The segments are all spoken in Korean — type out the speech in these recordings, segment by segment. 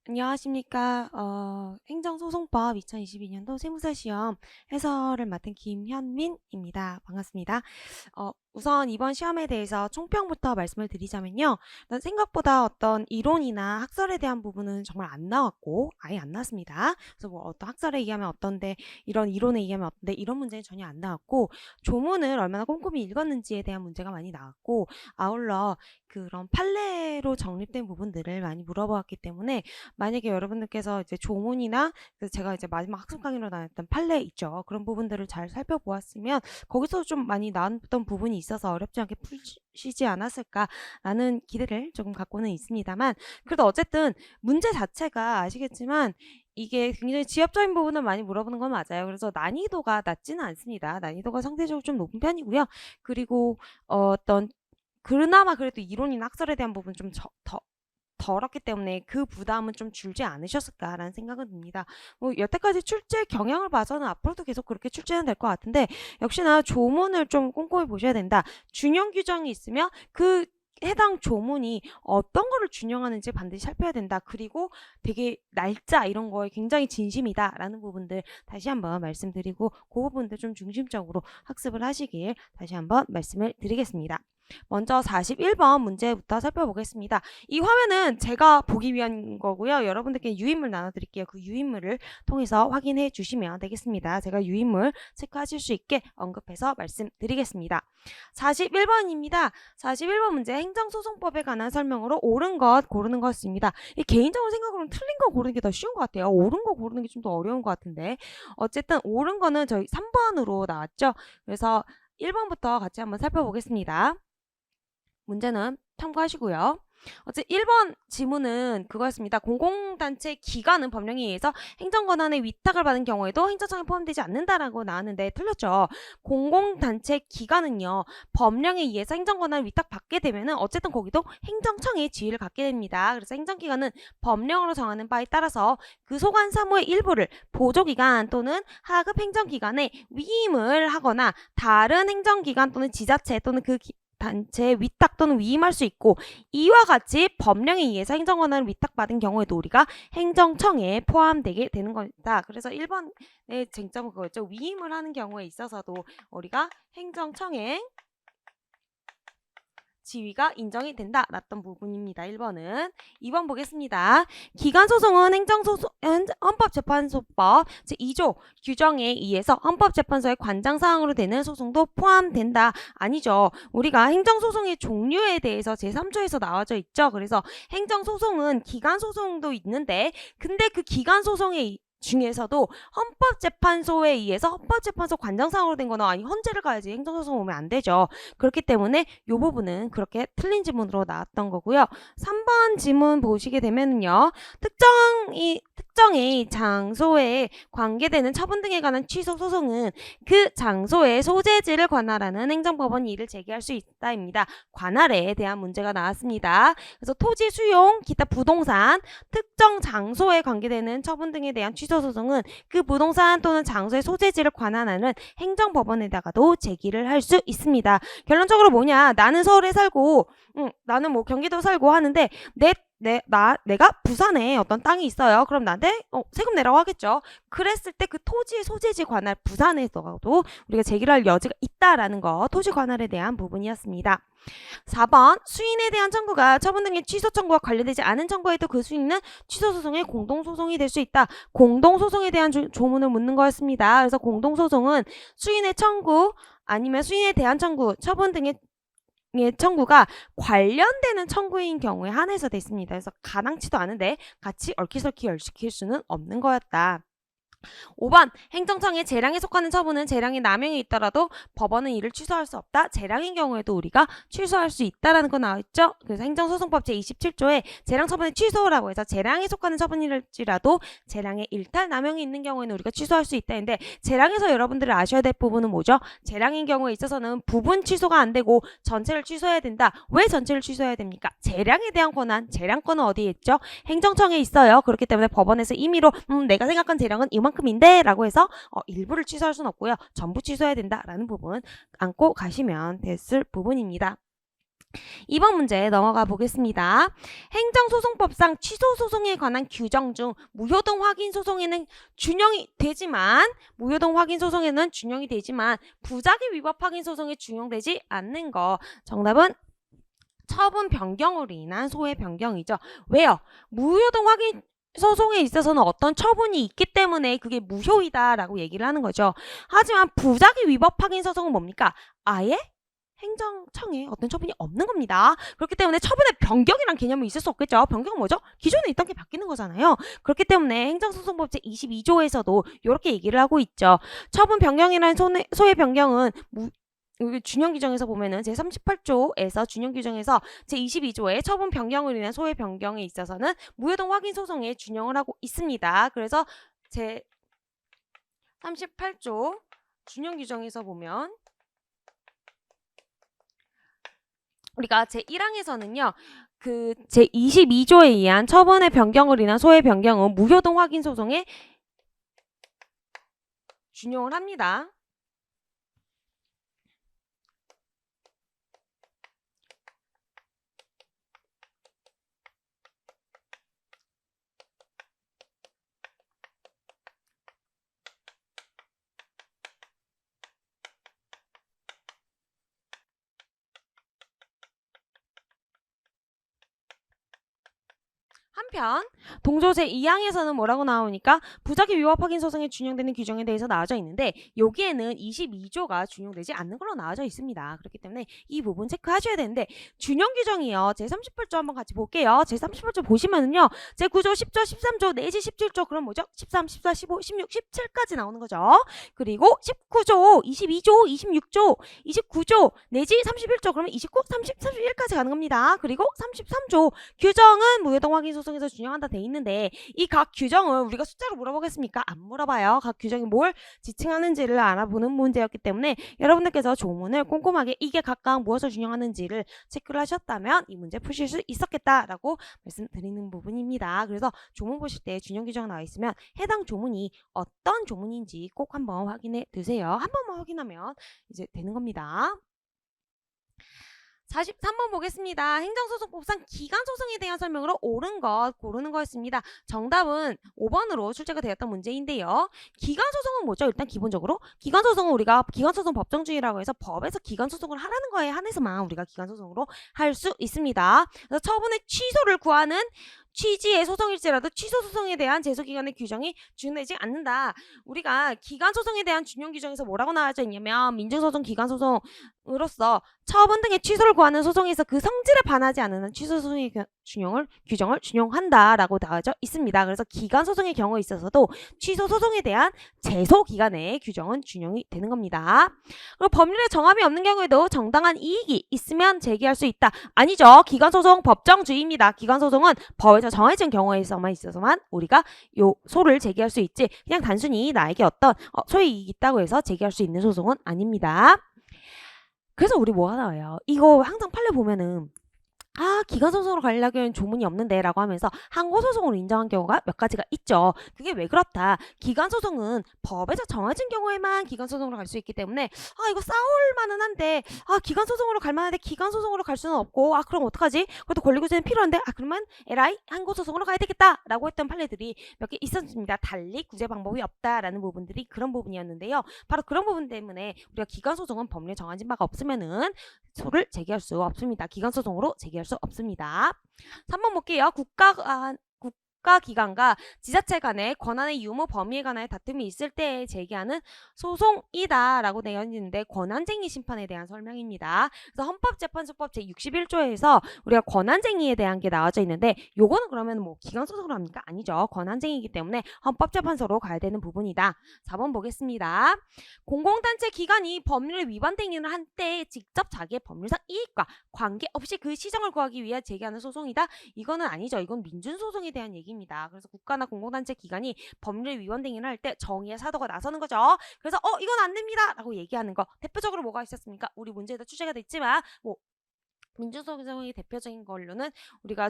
안녕하십니까. 행정소송법 2022년도 세무사 시험 해설을 맡은 김현민입니다. 반갑습니다. 우선 이번 시험에 대해서 총평부터 말씀을 드리자면요. 난 생각보다 어떤 이론이나 학설에 대한 부분은 정말 안 나왔고 아예 안 나왔습니다. 그래서 뭐 어떤 학설에 의하면 어떤데 이런 이론에 의하면 어떤데 이런 문제는 전혀 안 나왔고 조문을 얼마나 꼼꼼히 읽었는지에 대한 문제가 많이 나왔고 아울러 그런 판례로 정립된 부분들을 많이 물어보았기 때문에 만약에 여러분들께서 이제 조문이나 제가 이제 마지막 학습 강의로 나눴던 판례 있죠. 그런 부분들을 잘 살펴보았으면 거기서 좀 많이 나왔던 부분이 있어서 어렵지 않게 푸시지 않았을까라는 기대를 조금 갖고는 있습니다만 그래도 어쨌든 문제 자체가 아시겠지만 이게 굉장히 지엽적인 부분을 많이 물어보는 건 맞아요. 그래서 난이도가 낮지는 않습니다. 난이도가 상대적으로 좀 높은 편이고요. 그리고 어떤 그나마 그래도 이론이나 학설에 대한 부분 좀 덜었기 때문에 그 부담은 좀 줄지 않으셨을까라는 생각은 듭니다. 뭐 여태까지 출제 경향을 봐서는 앞으로도 계속 그렇게 출제는 될 것 같은데 역시나 조문을 좀 꼼꼼히 보셔야 된다. 준용 규정이 있으면 그 해당 조문이 어떤 거를 준용하는지 반드시 살펴야 된다. 그리고 되게 날짜 이런 거에 굉장히 진심이다 라는 부분들 다시 한번 말씀드리고 그 부분들 좀 중심적으로 학습을 하시길 다시 한번 말씀을 드리겠습니다. 먼저 41번 문제부터 살펴보겠습니다. 이 화면은 제가 보기 위한 거고요. 여러분들께 유인물 나눠드릴게요. 그 유인물을 통해서 확인해 주시면 되겠습니다. 제가 유인물 체크하실 수 있게 언급해서 말씀드리겠습니다. 41번입니다. 41번 문제 행정소송법에 관한 설명으로 옳은 것 고르는 것입니다. 개인적으로 생각으로는 틀린 거 고르는 게 더 쉬운 것 같아요. 옳은 거 고르는 게 좀 더 어려운 것 같은데 어쨌든 옳은 거는 저희 3번으로 나왔죠. 그래서 1번부터 같이 한번 살펴보겠습니다. 문제는 참고하시고요. 어째 1번 지문은 그거였습니다. 공공단체 기관은 법령에 의해서 행정권한의 위탁을 받은 경우에도 행정청에 포함되지 않는다라고 나왔는데 틀렸죠. 공공단체 기관은요. 법령에 의해서 행정권한을 위탁받게 되면은 어쨌든 거기도 행정청의 지위를 갖게 됩니다. 그래서 행정기관은 법령으로 정하는 바에 따라서 그 소관 사무의 일부를 보조기관 또는 하급 행정기관에 위임을 하거나 다른 행정기관 또는 지자체 또는 그 단체에 위탁 또는 위임할 수 있고 이와 같이 법령에 의해서 행정권한을 위탁받은 경우에도 우리가 행정청에 포함되게 되는 겁니다. 그래서 1번의 쟁점은 그거였죠. 위임을 하는 경우에 있어서도 우리가 행정청에 지위가 인정이 된다 랐던 부분입니다. 1번은. 2번 보겠습니다. 기간소송은 헌법재판소법 제2조 규정에 의해서 헌법재판소의 관장사항으로 되는 소송도 포함된다. 아니죠. 우리가 행정소송의 종류에 대해서 제3조에서 나와져 있죠. 그래서 행정소송은 기간소송도 있는데 근데 그 기간소송의 중에서도 헌법재판소에 의해서 헌법재판소 관장사항으로 된 거는 아니 헌재를 가야지 행정소송 오면 안 되죠. 그렇기 때문에 이 부분은 그렇게 틀린 지문으로 나왔던 거고요. 3번 지문 보시게 되면요. 특정의 장소에 관계되는 처분 등에 관한 취소 소송은 그 장소의 소재지를 관할하는 행정법원이 이를 제기할 수 있다입니다. 관할에 대한 문제가 나왔습니다. 그래서 토지 수용, 기타 부동산, 특정 장소에 관계되는 처분 등에 대한 취소 소송은 그 부동산 또는 장소의 소재지를 관할하는 행정법원에다가도 제기를 할 수 있습니다. 결론적으로 뭐냐? 나는 서울에 살고, 나는 뭐 경기도 살고 하는데 내가 부산에 어떤 땅이 있어요. 그럼 나한테 세금 내라고 하겠죠. 그랬을 때 그 토지의 소재지 관할 부산에서도 우리가 제기를 할 여지가 있다라는 거 토지 관할에 대한 부분이었습니다. 4번 수인에 대한 청구가 처분 등의 취소 청구와 관련되지 않은 청구에도 그 수인은 취소소송의 공동소송이 될 수 있다. 공동소송에 대한 조문을 묻는 거였습니다. 그래서 공동소송은 수인의 청구 아니면 수인에 대한 청구, 처분 등의 청구가 관련되는 청구인 경우에 한해서 됐습니다. 그래서 가당치도 않은데 같이 얽히설키 얽힐 수는 없는 거였다. 5번 행정청의 재량에 속하는 처분은 재량이 남용이 있더라도 법원은 이를 취소할 수 없다. 재량인 경우에도 우리가 취소할 수 있다라는 거 나와있죠. 그래서 행정소송법 제27조에 재량 처분의 취소라고 해서 재량에 속하는 처분일지라도 재량의 일탈 남용이 있는 경우에는 우리가 취소할 수 있다는데 재량에서 여러분들이 아셔야 될 부분은 뭐죠? 재량인 경우에 있어서는 부분 취소가 안 되고 전체를 취소해야 된다. 왜 전체를 취소해야 됩니까? 재량에 대한 권한, 재량권은 어디에 있죠? 행정청에 있어요. 그렇기 때문에 법원에서 임의로 내가 생각한 재량은 이만큼인데 라고 해서 일부를 취소할 수는 없고요. 전부 취소해야 된다라는 부분 안고 가시면 됐을 부분입니다. 2번 문제 넘어가 보겠습니다. 행정소송법상 취소소송에 관한 규정 중 무효동 확인소송에는 준용이 되지만 부작위 위법 확인소송에 준용되지 않는 거. 정답은 처분 변경으로 인한 소외 변경이죠. 왜요? 무효동 확인 소송에 있어서는 어떤 처분이 있기 때문에 그게 무효이다라고 얘기를 하는 거죠. 하지만 부작위 위법 확인 소송은 뭡니까? 아예 행정청에 어떤 처분이 없는 겁니다. 그렇기 때문에 처분의 변경이란 개념이 있을 수 없겠죠. 변경은 뭐죠? 기존에 있던 게 바뀌는 거잖아요. 그렇기 때문에 행정소송법 제22조에서도 이렇게 얘기를 하고 있죠. 처분 변경이라는 소외 변경은 여기 준용 규정에서 보면은 제38조에서 준용 규정에서 제22조의 처분 변경으로 인한 소외 변경에 있어서는 무효동 확인 소송에 준용을 하고 있습니다. 그래서 제38조 준용 규정에서 보면 우리가 제1항에서는요. 그 제22조에 의한 처분의 변경으로 인한 소외 변경은 무효동 확인 소송에 준용을 합니다. 한편 동조 제2항에서는 뭐라고 나오니까 부작위 위법 확인 소송에 준용되는 규정에 대해서 나와져 있는데 여기에는 22조가 준용되지 않는 걸로 나와져 있습니다. 그렇기 때문에 이 부분 체크하셔야 되는데 준용 규정이요. 제38조 한번 같이 볼게요. 제38조 보시면은요. 제9조, 10조, 13조 내지 17조 그럼 뭐죠? 13, 14, 15, 16, 17까지 나오는 거죠. 그리고 19조, 22조, 26조, 29조 내지 31조 그러면 29, 30, 31까지 가는 겁니다. 그리고 33조 규정은 무효동 확인 소송에서 준용한다 돼 있는데 이 각 규정을 우리가 숫자로 물어보겠습니까? 안 물어봐요. 각 규정이 뭘 지칭하는지를 알아보는 문제였기 때문에 여러분들께서 조문을 꼼꼼하게 이게 각각 무엇을 준용하는지를 체크를 하셨다면 이 문제 푸실 수 있었겠다라고 말씀드리는 부분입니다. 그래서 조문 보실 때 준용 규정 나와 있으면 해당 조문이 어떤 조문인지 꼭 한번 확인해 두세요. 한 번만 확인하면 이제 되는 겁니다. 43번 보겠습니다. 행정소송법상 기간소송에 대한 설명으로 옳은 것 고르는 거였습니다. 정답은 5번으로 출제가 되었던 문제인데요. 기간소송은 뭐죠? 일단 기본적으로 기간소송은 우리가 기간소송 법정주의라고 해서 법에서 기간소송을 하라는 거에 한해서만 우리가 기간소송으로 할 수 있습니다. 그래서 처분의 취소를 구하는 취지의 소송일지라도 취소 소송에 대한 제소 기간의 규정이 준용되지 않는다. 우리가 기간 소송에 대한 준용 규정에서 뭐라고 나와져 있냐면 민증소송 기간 소송으로서 처분 등의 취소를 구하는 소송에서 그 성질에 반하지 않는 한 취소 소송의 규정을 준용한다라고 나와져 있습니다. 그래서 기간 소송의 경우에 있어서도 취소 소송에 대한 제소 기간의 규정은 준용이 되는 겁니다. 그리고 법률에 정함이 없는 경우에도 정당한 이익이 있으면 제기할 수 있다. 아니죠. 기간 소송 법정주의입니다. 기간 소송은 법에서 정해진 경우에서만 있어서만 우리가 요 소를 제기할 수 있지 그냥 단순히 나에게 어떤 소유이익이 있다고 해서 제기할 수 있는 소송은 아닙니다. 그래서 우리 뭐 하나요? 이거 항상 판례 보면은 기간소송으로 가려면 조문이 없는데 라고 하면서 항고소송으로 인정한 경우가 몇 가지가 있죠. 그게 왜 그렇다. 기간소송은 법에서 정해진 경우에만 기간소송으로 갈 수 있기 때문에 이거 싸울 만은 한데 기간소송으로 갈 만한데 기간소송으로 갈 수는 없고 그럼 어떡하지? 그것도 권리구제는 필요한데 그러면 에라이 항고소송으로 가야 되겠다 라고 했던 판례들이 몇 개 있었습니다. 달리 구제 방법이 없다라는 부분들이 그런 부분이었는데요. 바로 그런 부분 때문에 우리가 기간소송은 법률에 정해진 바가 없으면은 소를 제기할 수 없습니다. 기간소송으로 제기할 수 없습니다. 3번 볼게요. 국가기관과 지자체 간의 권한의 유무 범위에 관하여 다툼이 있을 때 제기하는 소송이다 라고 되어 있는데 권한쟁의 심판에 대한 설명입니다. 그래서 헌법재판소법 제61조에서 우리가 권한쟁의에 대한 게 나와져 있는데 요거는 그러면 뭐 기간소송으로 합니까? 아니죠. 권한쟁의이기 때문에 헌법재판소로 가야 되는 부분이다. 4번 보겠습니다. 공공단체 기관이 법률에 위반 행위를 한 때 직접 자기의 법률상 이익과 관계없이 그 시정을 구하기 위해 제기하는 소송이다. 이거는 아니죠. 이건 민준소송에 대한 얘기입니다. 그래서 국가나 공공단체 기관이 법률에 위반 행위를 할 때 정의의 사도가 나서는 거죠. 그래서 이건 안 됩니다 라고 얘기하는 거 대표적으로 뭐가 있었습니까? 우리 문제에도 출제가 됐지만 민준소송의 대표적인 걸로는 우리가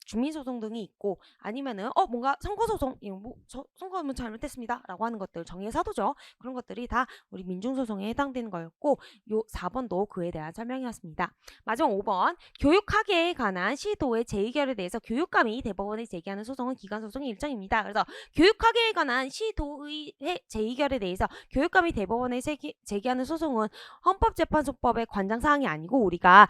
주민소송 등이 있고, 아니면은 뭔가 선거소송, 뭐 선거 뭐 잘못했습니다 라고 하는 것들, 정의의 사도죠. 그런 것들이 다 우리 민중소송에 해당되는 거였고, 요 4번도 그에 대한 설명이었습니다. 마지막 5번, 교육학예에 관한 시도의 재의결에 대해서 교육감이 대법원에 제기하는 소송은 기관소송의 일종입니다. 그래서 교육학예에 관한 시도의 재의결에 대해서 교육감이 대법원에 제기하는 소송은 헌법재판소법의 관장사항이 아니고 우리가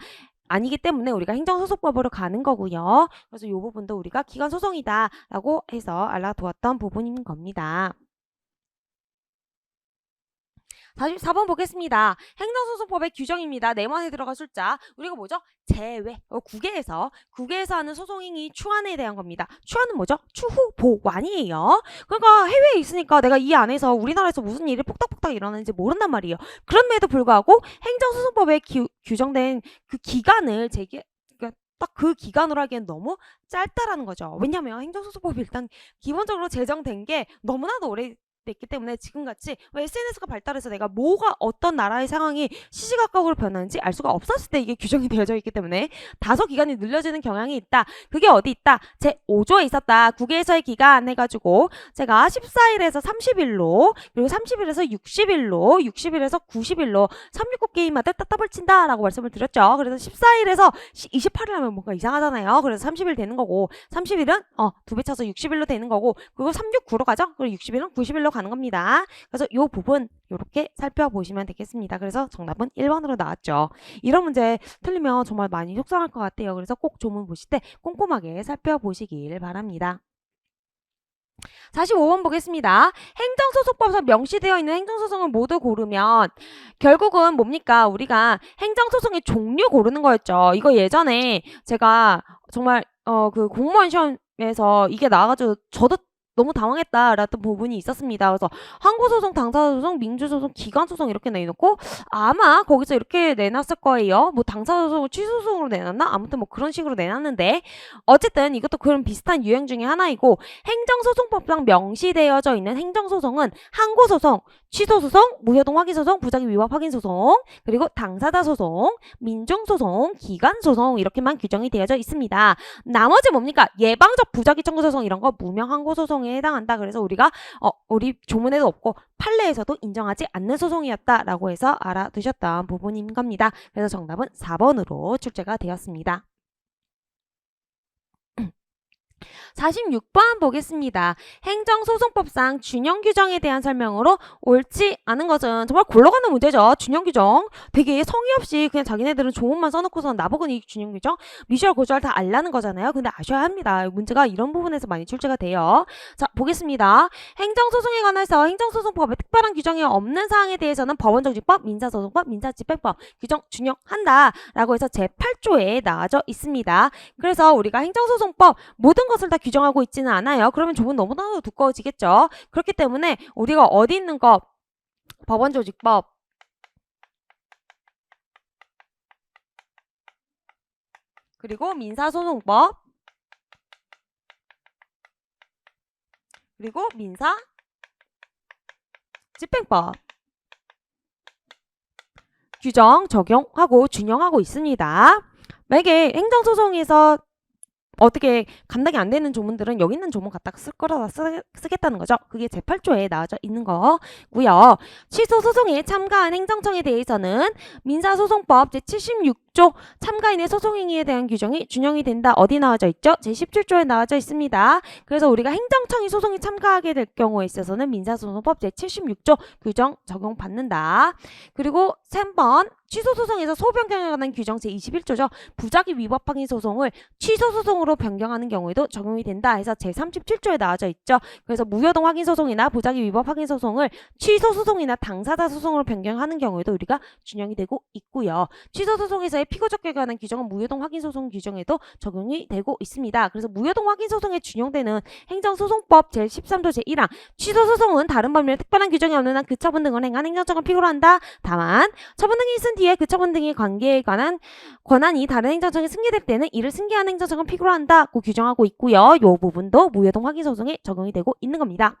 아니기 때문에 우리가 행정소송법으로 가는 거고요. 그래서 이 부분도 우리가 기관소송이다 라고 해서 알아두었던 부분인 겁니다. 44번 보겠습니다. 행정소송법의 규정입니다. 네번에 들어간 숫자. 우리가 뭐죠? 제외. 국외에서 하는 소송행위 추한에 대한 겁니다. 추한은 뭐죠? 추후 보완이에요. 그러니까 해외에 있으니까 내가 이 안에서 우리나라에서 무슨 일이 폭닥폭닥 일어나는지 모른단 말이에요. 그럼에도 불구하고 행정소송법에 규정된 그 기간을 딱 그 기간으로 하기엔 너무 짧다라는 거죠. 왜냐면 행정소송법이 일단 기본적으로 제정된 게 너무나도 됐기 때문에 지금같이 SNS가 발달해서 내가 뭐가 어떤 나라의 상황이 시시각각으로 변하는지 알 수가 없었을 때 이게 규정이 되어져 있기 때문에 다소 기간이 늘려지는 경향이 있다. 그게 어디 있다? 제5조에 있었다. 국외에서의 기간 해가지고 제가 14일에서 30일로 그리고 30일에서 60일로 60일에서 90일로 369게임마다 따따블 친다 라고 말씀을 드렸죠. 그래서 14일에서 28일 하면 뭔가 이상하잖아요. 그래서 30일 되는 거고 30일은 2배 쳐서 60일로 되는 거고 그리고 369로 가죠. 그리고 60일은 90일로 가는 겁니다. 그래서 이 부분 이렇게 살펴보시면 되겠습니다. 그래서 정답은 1번으로 나왔죠. 이런 문제 틀리면 정말 많이 속상할 것 같아요. 그래서 꼭 조문 보실 때 꼼꼼하게 살펴보시길 바랍니다. 45번 보겠습니다. 행정소송법에서 명시되어 있는 행정소송을 모두 고르면 결국은 뭡니까? 우리가 행정소송의 종류 고르는 거였죠. 이거 예전에 제가 정말 그 공무원 시험에서 이게 나와가지고 저도 너무 당황했다라던 부분이 있었습니다. 그래서 항고소송, 당사소송, 민주소송, 기관소송 이렇게 내놓고 아마 거기서 이렇게 내놨을 거예요. 뭐 당사소송을 취소소송으로 내놨나? 아무튼 뭐 그런 식으로 내놨는데 어쨌든 이것도 그런 비슷한 유형 중에 하나이고 행정소송법상 명시되어져 있는 행정소송은 항고소송, 취소소송, 무효동 확인소송, 부작위 위법 확인소송, 그리고 당사자소송, 민중소송, 기관소송 이렇게만 규정이 되어져 있습니다. 나머지 뭡니까? 예방적 부작위 청구소송 이런 거 무명 항고소송에 해당한다. 그래서 우리가 우리 조문에도 없고 판례에서도 인정하지 않는 소송이었다라고 해서 알아두셨던 부분인 겁니다. 그래서 정답은 4번으로 출제가 되었습니다. 46번 보겠습니다. 행정소송법상 준용규정에 대한 설명으로 옳지 않은 것은 정말 굴러가는 문제죠. 준용규정 되게 성의 없이 그냥 자기네들은 조문만 써놓고서 나보고는 이 준용규정 미주알 고주알 다 알라는 거잖아요. 근데 아셔야 합니다. 문제가 이런 부분에서 많이 출제가 돼요. 자 보겠습니다. 행정소송에 관해서 행정소송법에 특별한 규정이 없는 사항에 대해서는 법원정지법, 민사소송법, 민사집행법 규정 준용한다 라고 해서 제8조에 나와져 있습니다. 그래서 우리가 행정소송법 모든 것을 다 규정하고 있지는 않아요. 그러면 조문 너무나도 두꺼워지겠죠. 그렇기 때문에 우리가 어디 있는 거 법원조직법 그리고 민사소송법 그리고 민사집행법 규정 적용하고 준용하고 있습니다. 만약에 행정소송에서 어떻게 감당이 안 되는 조문들은 여기 있는 조문 갖다가 쓸 거라다 쓰겠다는 거죠. 그게 제8조에 나와져 있는 거고요. 취소 소송에 참가한 행정청에 대해서는 민사소송법 제76조 참가인의 소송행위에 대한 규정이 준용이 된다. 어디 나와져 있죠? 제17조에 나와져 있습니다. 그래서 우리가 행정청이 소송에 참가하게 될 경우에 있어서는 민사소송법 제76조 규정 적용받는다. 그리고 3번 취소소송에서 소변경에 관한 규정 제21조죠. 부작위 위법 확인 소송을 취소소송으로 변경하는 경우에도 적용이 된다 해서 제37조에 나와져 있죠. 그래서 무효동 확인 소송이나 부작위 위법 확인 소송을 취소소송이나 당사자 소송으로 변경하는 경우에도 우리가 준용이 되고 있고요. 취소소송에서의 피고적격에 관한 규정은 무효동 확인 소송 규정에도 적용이 되고 있습니다. 그래서 무효동 확인 소송에 준용되는 행정소송법 제13조 제1항 취소소송은 다른 법률에 특별한 규정이 없는 한 그 처분 등을 행한 행정청을 필요로 한다. 다만 처분 등이 있은 뒤에 그 처분 등의 관계에 관한 권한이 다른 행정청에 승계될 때는 이를 승계한 행정청을 필요로 한다고 규정하고 있고요. 이 부분도 무효동 확인 소송에 적용이 되고 있는 겁니다.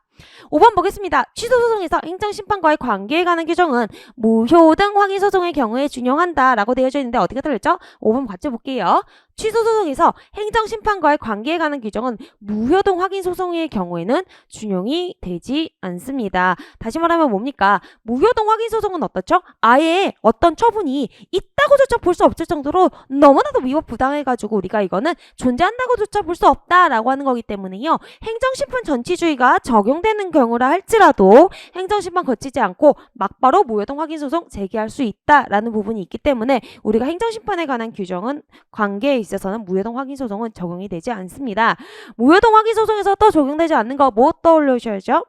5번 보겠습니다. 취소소송에서 행정심판과의 관계에 관한 규정은 무효등 확인소송의 경우에 준용한다 라고 되어져 있는데 어디가 들렸죠? 5번 같이 볼게요. 취소 소송에서 행정심판과의 관계에 관한 규정은 무효동 확인 소송의 경우에는 준용이 되지 않습니다. 다시 말하면 뭡니까? 무효동 확인 소송은 어떻죠? 아예 어떤 처분이 있다고조차 볼 수 없을 정도로 너무나도 위법 부당해가지고 우리가 이거는 존재한다고조차 볼 수 없다라고 하는 거기 때문에요. 행정심판 전치주의가 적용되는 경우라 할지라도 행정심판 거치지 않고 막바로 무효동 확인 소송 제기할 수 있다라는 부분이 있기 때문에 우리가 행정심판에 관한 규정은 관계에 있어서는 무효동 확인 소송은 적용이 되지 않습니다. 무효동 확인 소송에서 또 적용되지 않는 거 뭐 떠올리셔야죠?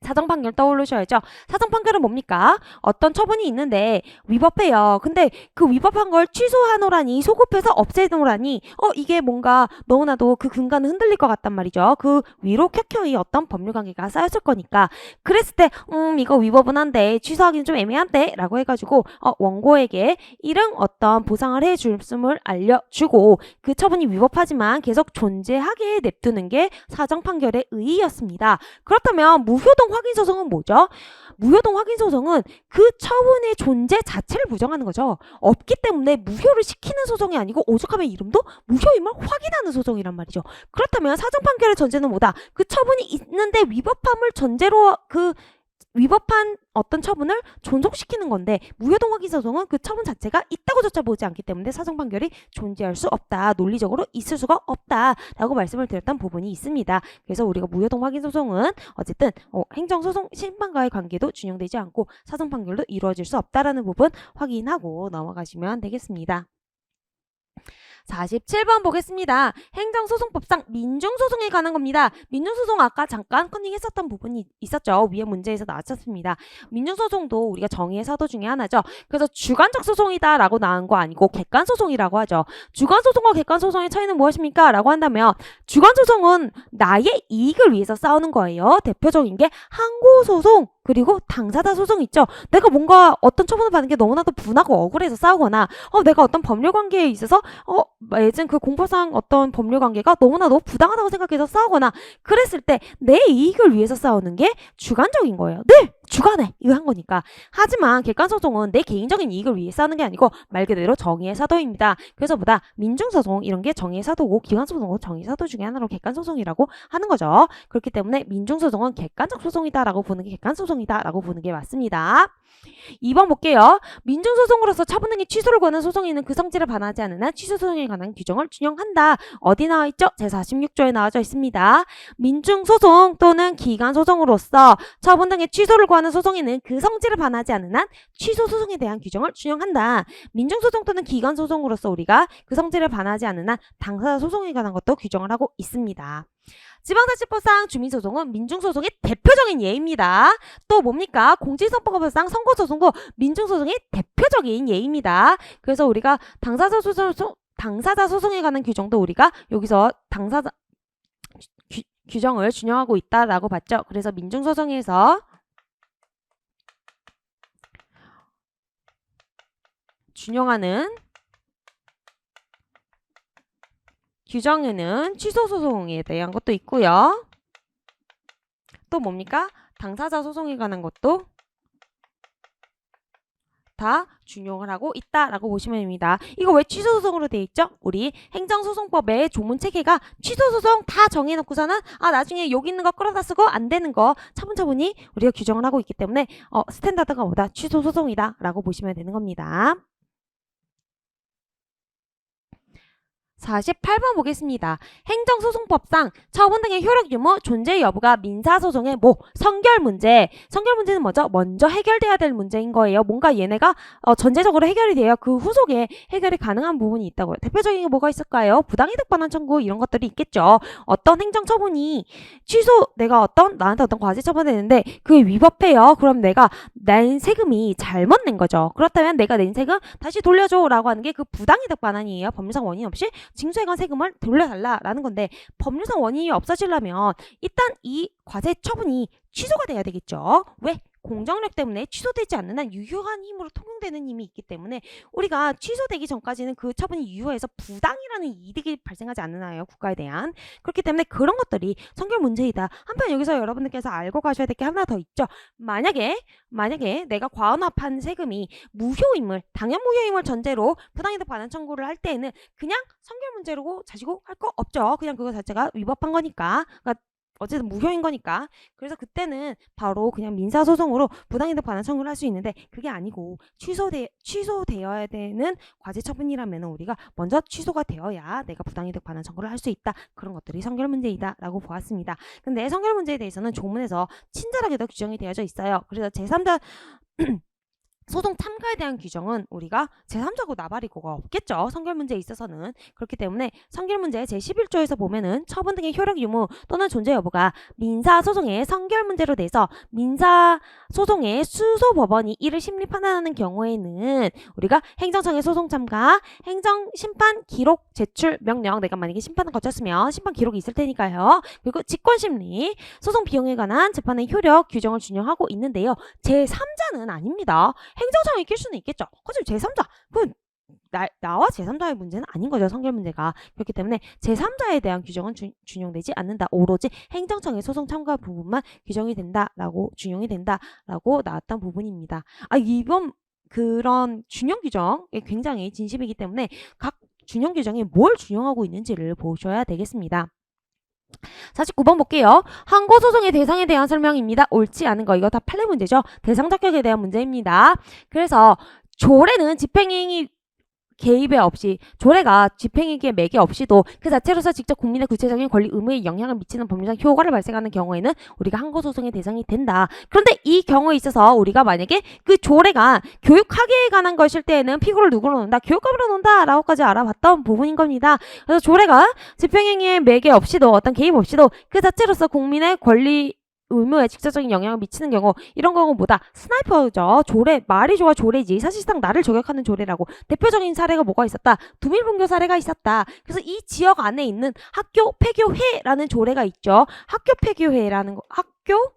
사정 판결 떠올리셔야죠. 사정 판결은 뭡니까? 어떤 처분이 있는데 위법해요. 근데 그 위법한 걸 취소하노라니 소급해서 없애노라니 이게 뭔가 너무나도 그 근간은 흔들릴 것 같단 말이죠. 그 위로 켜켜이 어떤 법률 관계가 쌓였을 거니까 그랬을 때 이거 위법은 한데 취소하기는 좀 애매한데 라고 해가지고 원고에게 이런 어떤 보상을 해줄음을 알려주고 그 처분이 위법하지만 계속 존재하게 냅두는 게 사정 판결의 의의였습니다. 그렇다면 무효동 확인 소송은 뭐죠? 무효동 확인 소송은 그 처분의 존재 자체를 부정하는 거죠. 없기 때문에 무효를 시키는 소송이 아니고 오죽하면 이름도 무효임을 확인하는 소송이란 말이죠. 그렇다면 사정 판결의 전제는 뭐다? 그 처분이 있는데 위법함을 전제로 그 위법한 어떤 처분을 존속시키는 건데 무효동 확인 소송은 그 처분 자체가 있다고조차 보지 않기 때문에 사정 판결이 존재할 수 없다. 논리적으로 있을 수가 없다라고 말씀을 드렸던 부분이 있습니다. 그래서 우리가 무효동 확인 소송은 어쨌든 행정소송 심판과의 관계도 준용되지 않고 사정 판결도 이루어질 수 없다라는 부분 확인하고 넘어가시면 되겠습니다. 47번 보겠습니다. 행정소송법상 민중소송에 관한 겁니다. 민중소송 아까 잠깐 컨닝했었던 부분이 있었죠. 위에 문제에서 나왔었습니다. 민중소송도 우리가 정의의 사도 중에 하나죠. 그래서 주관적 소송이다 라고 나온 거 아니고 객관소송이라고 하죠. 주관소송과 객관소송의 차이는 무엇입니까? 라고 한다면 주관소송은 나의 이익을 위해서 싸우는 거예요. 대표적인 게 항고소송 그리고 당사자 소송 있죠. 내가 뭔가 어떤 처분을 받는 게 너무나도 분하고 억울해서 싸우거나 내가 어떤 법률 관계에 있어서 예전 그 공포상 어떤 법률 관계가 너무나도 부당하다고 생각해서 싸우거나 그랬을 때 내 이익을 위해서 싸우는 게 주관적인 거예요. 네! 주관에 의한 거니까. 하지만 객관소송은 내 개인적인 이익을 위해 싸우는 게 아니고 말 그대로 정의의 사도입니다. 그래서 보다 민중소송 이런 게 정의의 사도고 기관소송은 정의의 사도 중에 하나로 객관소송이라고 하는 거죠. 그렇기 때문에 민중소송은 객관적 소송이다라고 보는 게 객관소송이다라고 보는 게 맞습니다. 2번 볼게요. 민중소송으로서 처분 등의 취소를 권한 소송에는 그 성질을 반하지 않은 한 취소소송에 관한 규정을 준용한다. 어디 나와 있죠? 제46조에 나와져 있습니다. 민중소송 또는 기관소송으로서 처분 등의 취소를 권한 소송에는 그 성질을 반하지 않은 한 취소소송에 대한 규정을 준용한다. 민중소송 또는 기관소송으로서 우리가 그 성질을 반하지 않은 한 당사자 소송에 관한 것도 규정을 하고 있습니다. 지방자치법상 주민소송은 민중소송의 대표적인 예입니다. 또 뭡니까? 공직선거법상 선거소송도 민중소송의 대표적인 예입니다. 그래서 우리가 당사자 소송에 관한 규정도 우리가 여기서 당사자 규정을 준용하고 있다라고 봤죠. 그래서 민중소송에서 준용하는 규정에는 취소소송에 대한 것도 있고요. 또 뭡니까? 당사자 소송에 관한 것도 다 준용을 하고 있다라고 보시면 됩니다. 이거 왜 취소소송으로 되어 있죠? 우리 행정소송법의 조문 체계가 취소소송 다 정해놓고서는 나중에 여기 있는 거 끌어다 쓰고 안 되는 거 차분차분히 우리가 규정을 하고 있기 때문에 스탠다드가 뭐다? 취소소송이다 라고 보시면 되는 겁니다. 48번 보겠습니다. 행정소송법상 처분 등의 효력 유무 존재 여부가 민사소송의 성결 문제. 성결 문제는 뭐죠? 먼저 해결돼야 될 문제인 거예요. 뭔가 얘네가 전제적으로 해결이 돼야 그 후속에 해결이 가능한 부분이 있다고요. 대표적인 게 뭐가 있을까요? 부당이득 반환 청구 이런 것들이 있겠죠. 어떤 행정처분이 내가 나한테 어떤 과세 처분을 했는데 그게 위법해요. 그럼 내가 낸 세금이 잘못 낸 거죠. 그렇다면 내가 낸 세금 다시 돌려줘 라고 하는 게 그 부당이득 반환이에요. 법률상 원인 없이 징수에 관한 세금을 돌려달라라는 건데 법률상 원인이 없어지려면 일단 이 과세 처분이 취소가 돼야 되겠죠. 왜? 공정력 때문에 취소되지 않는 한 유효한 힘으로 통용되는 힘이 있기 때문에 우리가 취소되기 전까지는 그 처분이 유효해서 부당이라는 이득이 발생하지 않나요? 국가에 대한. 그렇기 때문에 그런 것들이 선결 문제이다. 한편 여기서 여러분들께서 알고 가셔야 될 게 하나 더 있죠. 만약에 내가 과언합한 세금이 무효임을, 당연 무효임을 전제로 부당이득 반환 청구를 할 때에는 그냥 선결 문제로 자시고 할 거 없죠. 그냥 그거 자체가 위법한 거니까. 그러니까 어쨌든 무효인 거니까. 그래서 그때는 바로 그냥 민사소송으로 부당이득 반환 청구를 할 수 있는데 그게 아니고 취소되어야 되는 과세 처분이라면 우리가 먼저 취소가 되어야 내가 부당이득 반환 청구를 할 수 있다. 그런 것들이 선결 문제이다 라고 보았습니다. 근데 선결 문제에 대해서는 조문에서 친절하게도 규정이 되어져 있어요. 그래서 제3자 소송 참가에 대한 규정은 우리가 제3자고 나발이고가 없겠죠. 선결 문제에 있어서는. 그렇기 때문에 선결 문제 제11조에서 보면은 처분 등의 효력 유무 또는 존재 여부가 민사소송의 선결 문제로 돼서 민사소송의 수소법원이 이를 심리 판단하는 경우에는 우리가 행정청의 소송 참가, 행정심판 기록 제출 명령, 내가 만약에 심판을 거쳤으면 심판 기록이 있을 테니까요. 그리고 직권심리, 소송 비용에 관한 재판의 효력 규정을 준용하고 있는데요. 제3자는 아닙니다. 행정청이 낄 수는 있겠죠. 하지만 제3자, 그건 나와 제3자의 문제는 아닌 거죠. 선결 문제가. 그렇기 때문에 제3자에 대한 규정은 준용되지 않는다. 오로지 행정청의 소송 참가 부분만 규정이 된다라고 준용이 된다라고 나왔던 부분입니다. 이번 그런 준용 규정이 굉장히 진심이기 때문에 각 준용 규정이 뭘 준용하고 있는지를 보셔야 되겠습니다. 49번 볼게요. 항고소송의 대상에 대한 설명입니다. 옳지 않은 거 이거 다 판례 문제죠. 대상 자격에 대한 문제입니다. 그래서 조례는 집행행위 개입에 없이 조례가 집행행위에 매개 없이도 그 자체로서 직접 국민의 구체적인 권리 의무에 영향을 미치는 법률적 효과를 발생하는 경우에는 우리가 항고소송의 대상이 된다. 그런데 이 경우에 있어서 우리가 만약에 그 조례가 교육학예에 관한 것일 때에는 피고를 누구로 놓는다? 교육감으로 놓는다 라고까지 알아봤던 부분인 겁니다. 그래서 조례가 집행행위에 매개 없이도 어떤 개입 없이도 그 자체로서 국민의 권리 의무에 직접적인 영향을 미치는 경우, 이런 경우보다 스나이퍼죠. 조례, 말이 좋아 조례지. 사실상 나를 저격하는 조례라고. 대표적인 사례가 뭐가 있었다? 두밀분교 사례가 있었다. 그래서 이 지역 안에 있는 학교 폐교회라는 조례가 있죠. 학교 폐교회라는 거, 학교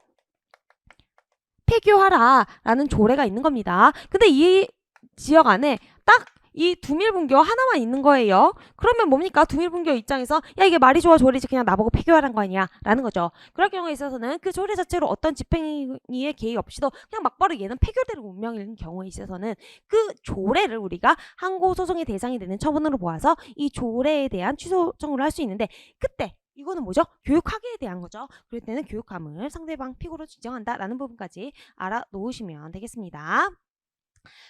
폐교하라라는 조례가 있는 겁니다. 근데 이 지역 안에 딱 이 두밀분교 하나만 있는 거예요. 그러면 뭡니까? 두밀분교 입장에서 야 이게 말이 좋아 조례지 그냥 나보고 폐교하라는 거 아니야 라는 거죠. 그럴 경우에 있어서는 그 조례 자체로 어떤 집행위에 개입 없이도 그냥 막바로 얘는 폐교되는 운명인 경우에 있어서는 그 조례를 우리가 항고소송의 대상이 되는 처분으로 보아서 이 조례에 대한 취소 청구를 할 수 있는데, 그때 이거는 뭐죠? 교육학예에 대한 거죠. 그럴 때는 교육감을 상대방 피고로 지정한다라는 부분까지 알아놓으시면 되겠습니다.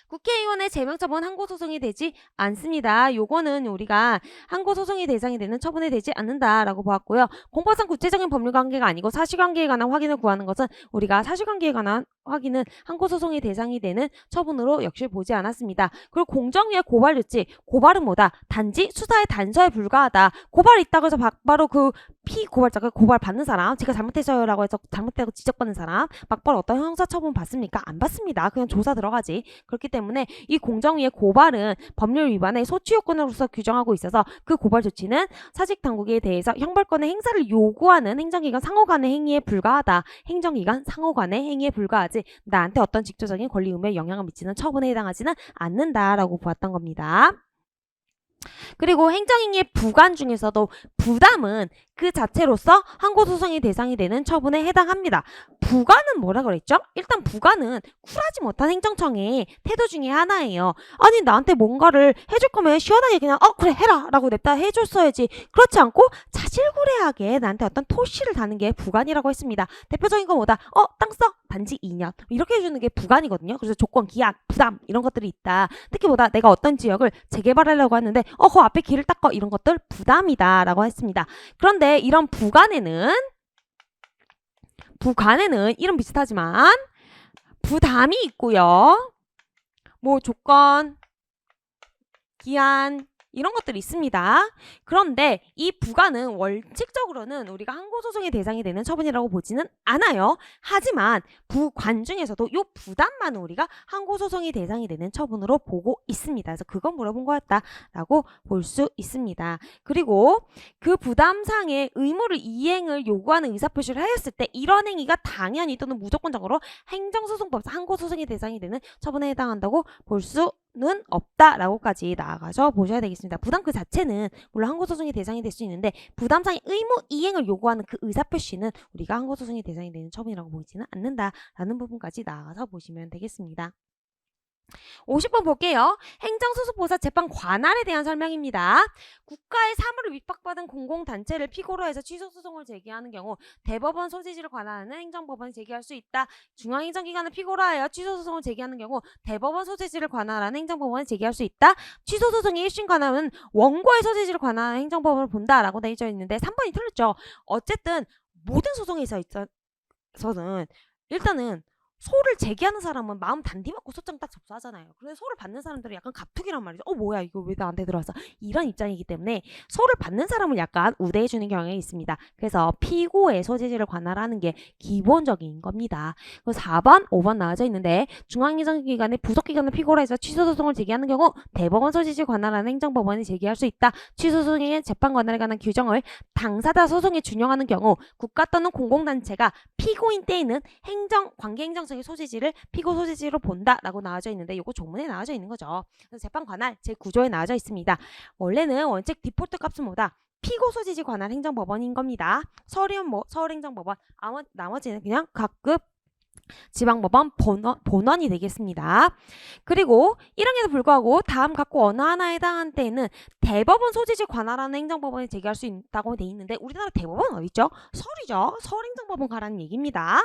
국회의원의 제명처분 항고소송이 되지 않습니다. 요거는 우리가 항고소송의 대상이 되는 처분이 되지 않는다라고 보았고요. 공법상 구체적인 법률관계가 아니고 사실관계에 관한 확인을 구하는 것은 우리가 사실관계에 관한 확인은 항고소송의 대상이 되는 처분으로 역시 보지 않았습니다. 그리고 공정위의 고발 조치, 고발은 뭐다? 단지 수사의 단서에 불과하다. 고발이 있다고 해서 바로 그 피고발자가 고발 받는 사람, 제가 잘못했어요라고 해서 잘못되고 지적받는 사람 막바로 어떤 형사처분 받습니까? 안 받습니다. 그냥 조사 들어가지. 그렇기 때문에 이 공정위의 고발은 법률 위반의 소추요건으로서 규정하고 있어서 그 고발 조치는 사직당국에 대해서 형벌권의 행사를 요구하는 행정기관 상호간의 행위에 불과하다. 행정기관 상호간의 행위에 불과하지 나한테 어떤 직접적인 권리 의무에 영향을 미치는 처분에 해당하지는 않는다라고 보았던 겁니다. 그리고 행정행위의 부관 중에서도 부담은 그 자체로서 항고소송의 대상이 되는 처분에 해당합니다. 부관은 뭐라 그랬죠? 일단 부관은 쿨하지 못한 행정청의 태도 중에 하나예요. 아니 나한테 뭔가를 해줄 거면 시원하게 그냥 그래 해라 라고 냅다 해줬어야지. 그렇지 않고 자질구레하게 나한테 어떤 토시를 다는 게 부관이라고 했습니다. 대표적인 건 뭐다? 땅 써? 단지 2년 이렇게 해주는 게 부관이거든요. 그래서 조건, 기한, 부담 이런 것들이 있다. 특히 뭐다? 내가 어떤 지역을 재개발하려고 하는데 그 앞에 길을 닦아 이런 것들 부담이다 라고 했습니다. 그런데 이런 부관에는 이름 비슷하지만 부담이 있고요. 뭐 조건, 기한, 이런 것들이 있습니다. 그런데 이 부가는 원칙적으로는 우리가 항고소송의 대상이 되는 처분이라고 보지는 않아요. 하지만 부관 중에서도 이 부담만은 우리가 항고소송의 대상이 되는 처분으로 보고 있습니다. 그래서 그건 물어본 거였다라고 볼 수 있습니다. 그리고 그 부담상의 의무를 이행을 요구하는 의사표시를 하였을 때 이런 행위가 당연히 또는 무조건적으로 행정소송법상 항고소송의 대상이 되는 처분에 해당한다고 볼 수는 없다라고까지 나아가서 보셔야 되겠습니다. 부담 그 자체는 물론 항고소송의 대상이 될 수 있는데 부담상의 의무 이행을 요구하는 그 의사표시는 우리가 항고소송의 대상이 되는 처분이라고 보지는 않는다라는 부분까지 나아가서 보시면 되겠습니다. 50번 볼게요. 행정소송보사 재판 관할에 대한 설명입니다. 국가의 사무를 위탁받은 공공단체를 피고로 해서 취소소송을 제기하는 경우 대법원 소지지를 관할하는 행정법원이 제기할 수 있다. 중앙행정기관을 피고로 하여 취소소송을 제기하는 경우 대법원 소지지를 관할하는 행정법원이 제기할 수 있다. 취소소송의 1심 관할은 원고의 소지지를 관할하는 행정법원을 본다라고 되어 있는데 3번이 틀렸죠. 어쨌든 모든 소송에 있어서는 일단은 소를 제기하는 사람은 마음 단디 먹고 소장 딱 접수하잖아요. 그래서 소를 받는 사람들은 약간 갑툭이란 말이죠. 뭐야 이거 왜 나한테 들어왔어? 이런 입장이기 때문에 소를 받는 사람을 약간 우대해주는 경향이 있습니다. 그래서 피고의 소재지를 관할하는 게 기본적인 겁니다. 그래서 4번, 5번 나와져 있는데 중앙행정기관의 부속기관을 피고로 해서 취소소송을 제기하는 경우 대법원 소재지를 관할하는 행정법원이 제기할 수 있다. 취소소송의 재판 관할에 관한 규정을 당사자 소송에 준용하는 경우 국가 또는 공공단체가 피고인 때에는 관계행정성의 소지지를 피고 소지지로 본다라고 나와져 있는데 이거 조문에 나와져 있는 거죠. 그래서 재판 관할 제9조에 나와져 있습니다. 원래는 원칙 디폴트 값은 뭐다? 피고 소지지 관할 행정법원인 겁니다. 서울이면 서울행정법원, 나머지는 그냥 각급 지방법원 본원이 되겠습니다. 그리고 1항에도 불구하고 다음 각고 어느 하나에 해당한 때에는 대법원 소지지 관할하는 행정법원이 제기할 수 있다고 돼 있는데 우리나라 대법원 어디 있죠? 서울이죠. 서울행정법원 가라는 얘기입니다.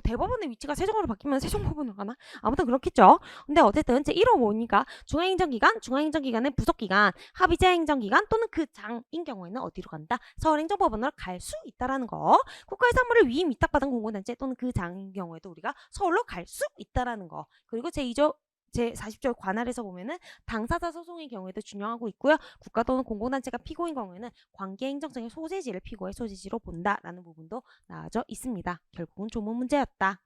대법원의 위치가 세종으로 바뀌면 세종법원으로 가나? 아무튼 그렇겠죠. 근데 어쨌든 제1호 뭐니까 중앙행정기관, 중앙행정기관의 부속기관, 합의제행정기관 또는 그 장인 경우에는 어디로 간다? 서울행정법원으로 갈 수 있다라는 거. 국가의 사무를 위임 위탁받은 공공단체 또는 그 장인 경우에도 우리가 서울로 갈 수 있다라는 거. 그리고 제40조 관할에서 보면은 당사자 소송의 경우에도 준용하고 있고요. 국가 또는 공공단체가 피고인 경우에는 관계행정성의 소재지를 피고의 소재지로 본다라는 부분도 나와져 있습니다. 결국은 조문 문제였다.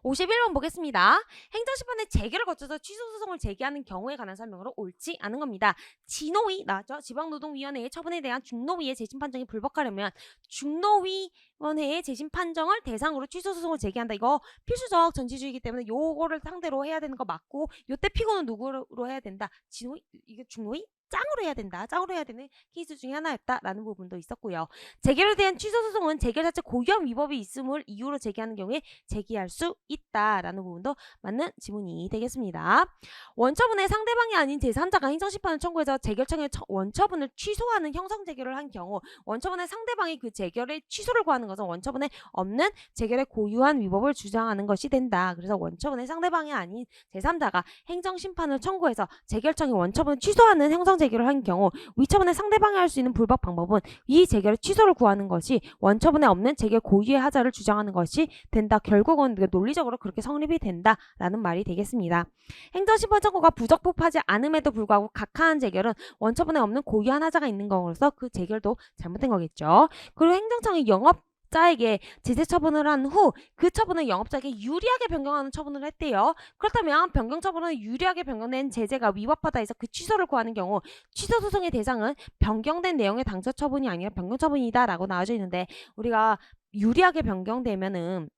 51번 보겠습니다. 행정심판의 재개를 거쳐서 취소소송을 제기하는 경우에 관한 설명으로 옳지 않은 겁니다. 진노위 나왔죠? 지방노동위원회의 처분에 대한 중노위의 재심 판정이 불복하려면 중노위원회의 재심 판정을 대상으로 취소소송을 제기한다. 이거 필수적 전치주의이기 때문에 요거를 상대로 해야 되는 거 맞고 요때 피고는 누구로 해야 된다? 진노위? 이게 중노위? 짱으로 해야 된다. 짱으로 해야 되는 케이스 중에 하나였다라는 부분도 있었고요. 재개로 대한 취소소송은 재개 자체 고유한 위법이 있음을 이유로 제기하는 경우에 제기할 수 있다라는 부분도 맞는 지문이 되겠습니다. 원처분의 상대방이 아닌 제3자가 행정심판을 청구해서 재결청의 원처분을 취소하는 형성재결을 한 경우 원처분의 상대방이 그 재결의 취소를 구하는 것은 원처분에 없는 재결의 고유한 위법을 주장하는 것이 된다. 그래서 원처분의 상대방이 아닌 제3자가 행정심판을 청구해서 재결청이 원처분을 취소하는 형성재결을 한 경우 위처분의 상대방이 할 수 있는 불법 방법은 이 재결의 취소를 구하는 것이 원처분에 없는 재결 고유의 하자를 주장하는 것이 된다. 결국은 논리적으로 그렇게 성립이 된다라는 말이 되겠습니다. 행정심판 청구가 부적법하지 않음에도 불구하고 각하한 재결은 원처분에 없는 고유한 하자가 있는 경우로서 그 재결도 잘못된 거겠죠. 그리고 행정청이 영업자에게 제재 처분을 한 후 그 처분을 영업자에게 유리하게 변경하는 처분을 했대요. 그렇다면 변경 처분은 유리하게 변경된 제재가 위법하다 해서 그 취소를 구하는 경우 취소 소송의 대상은 변경된 내용의 당초 처분이 아니라 변경 처분이다 라고 나와져 있는데 우리가 유리하게 변경되면은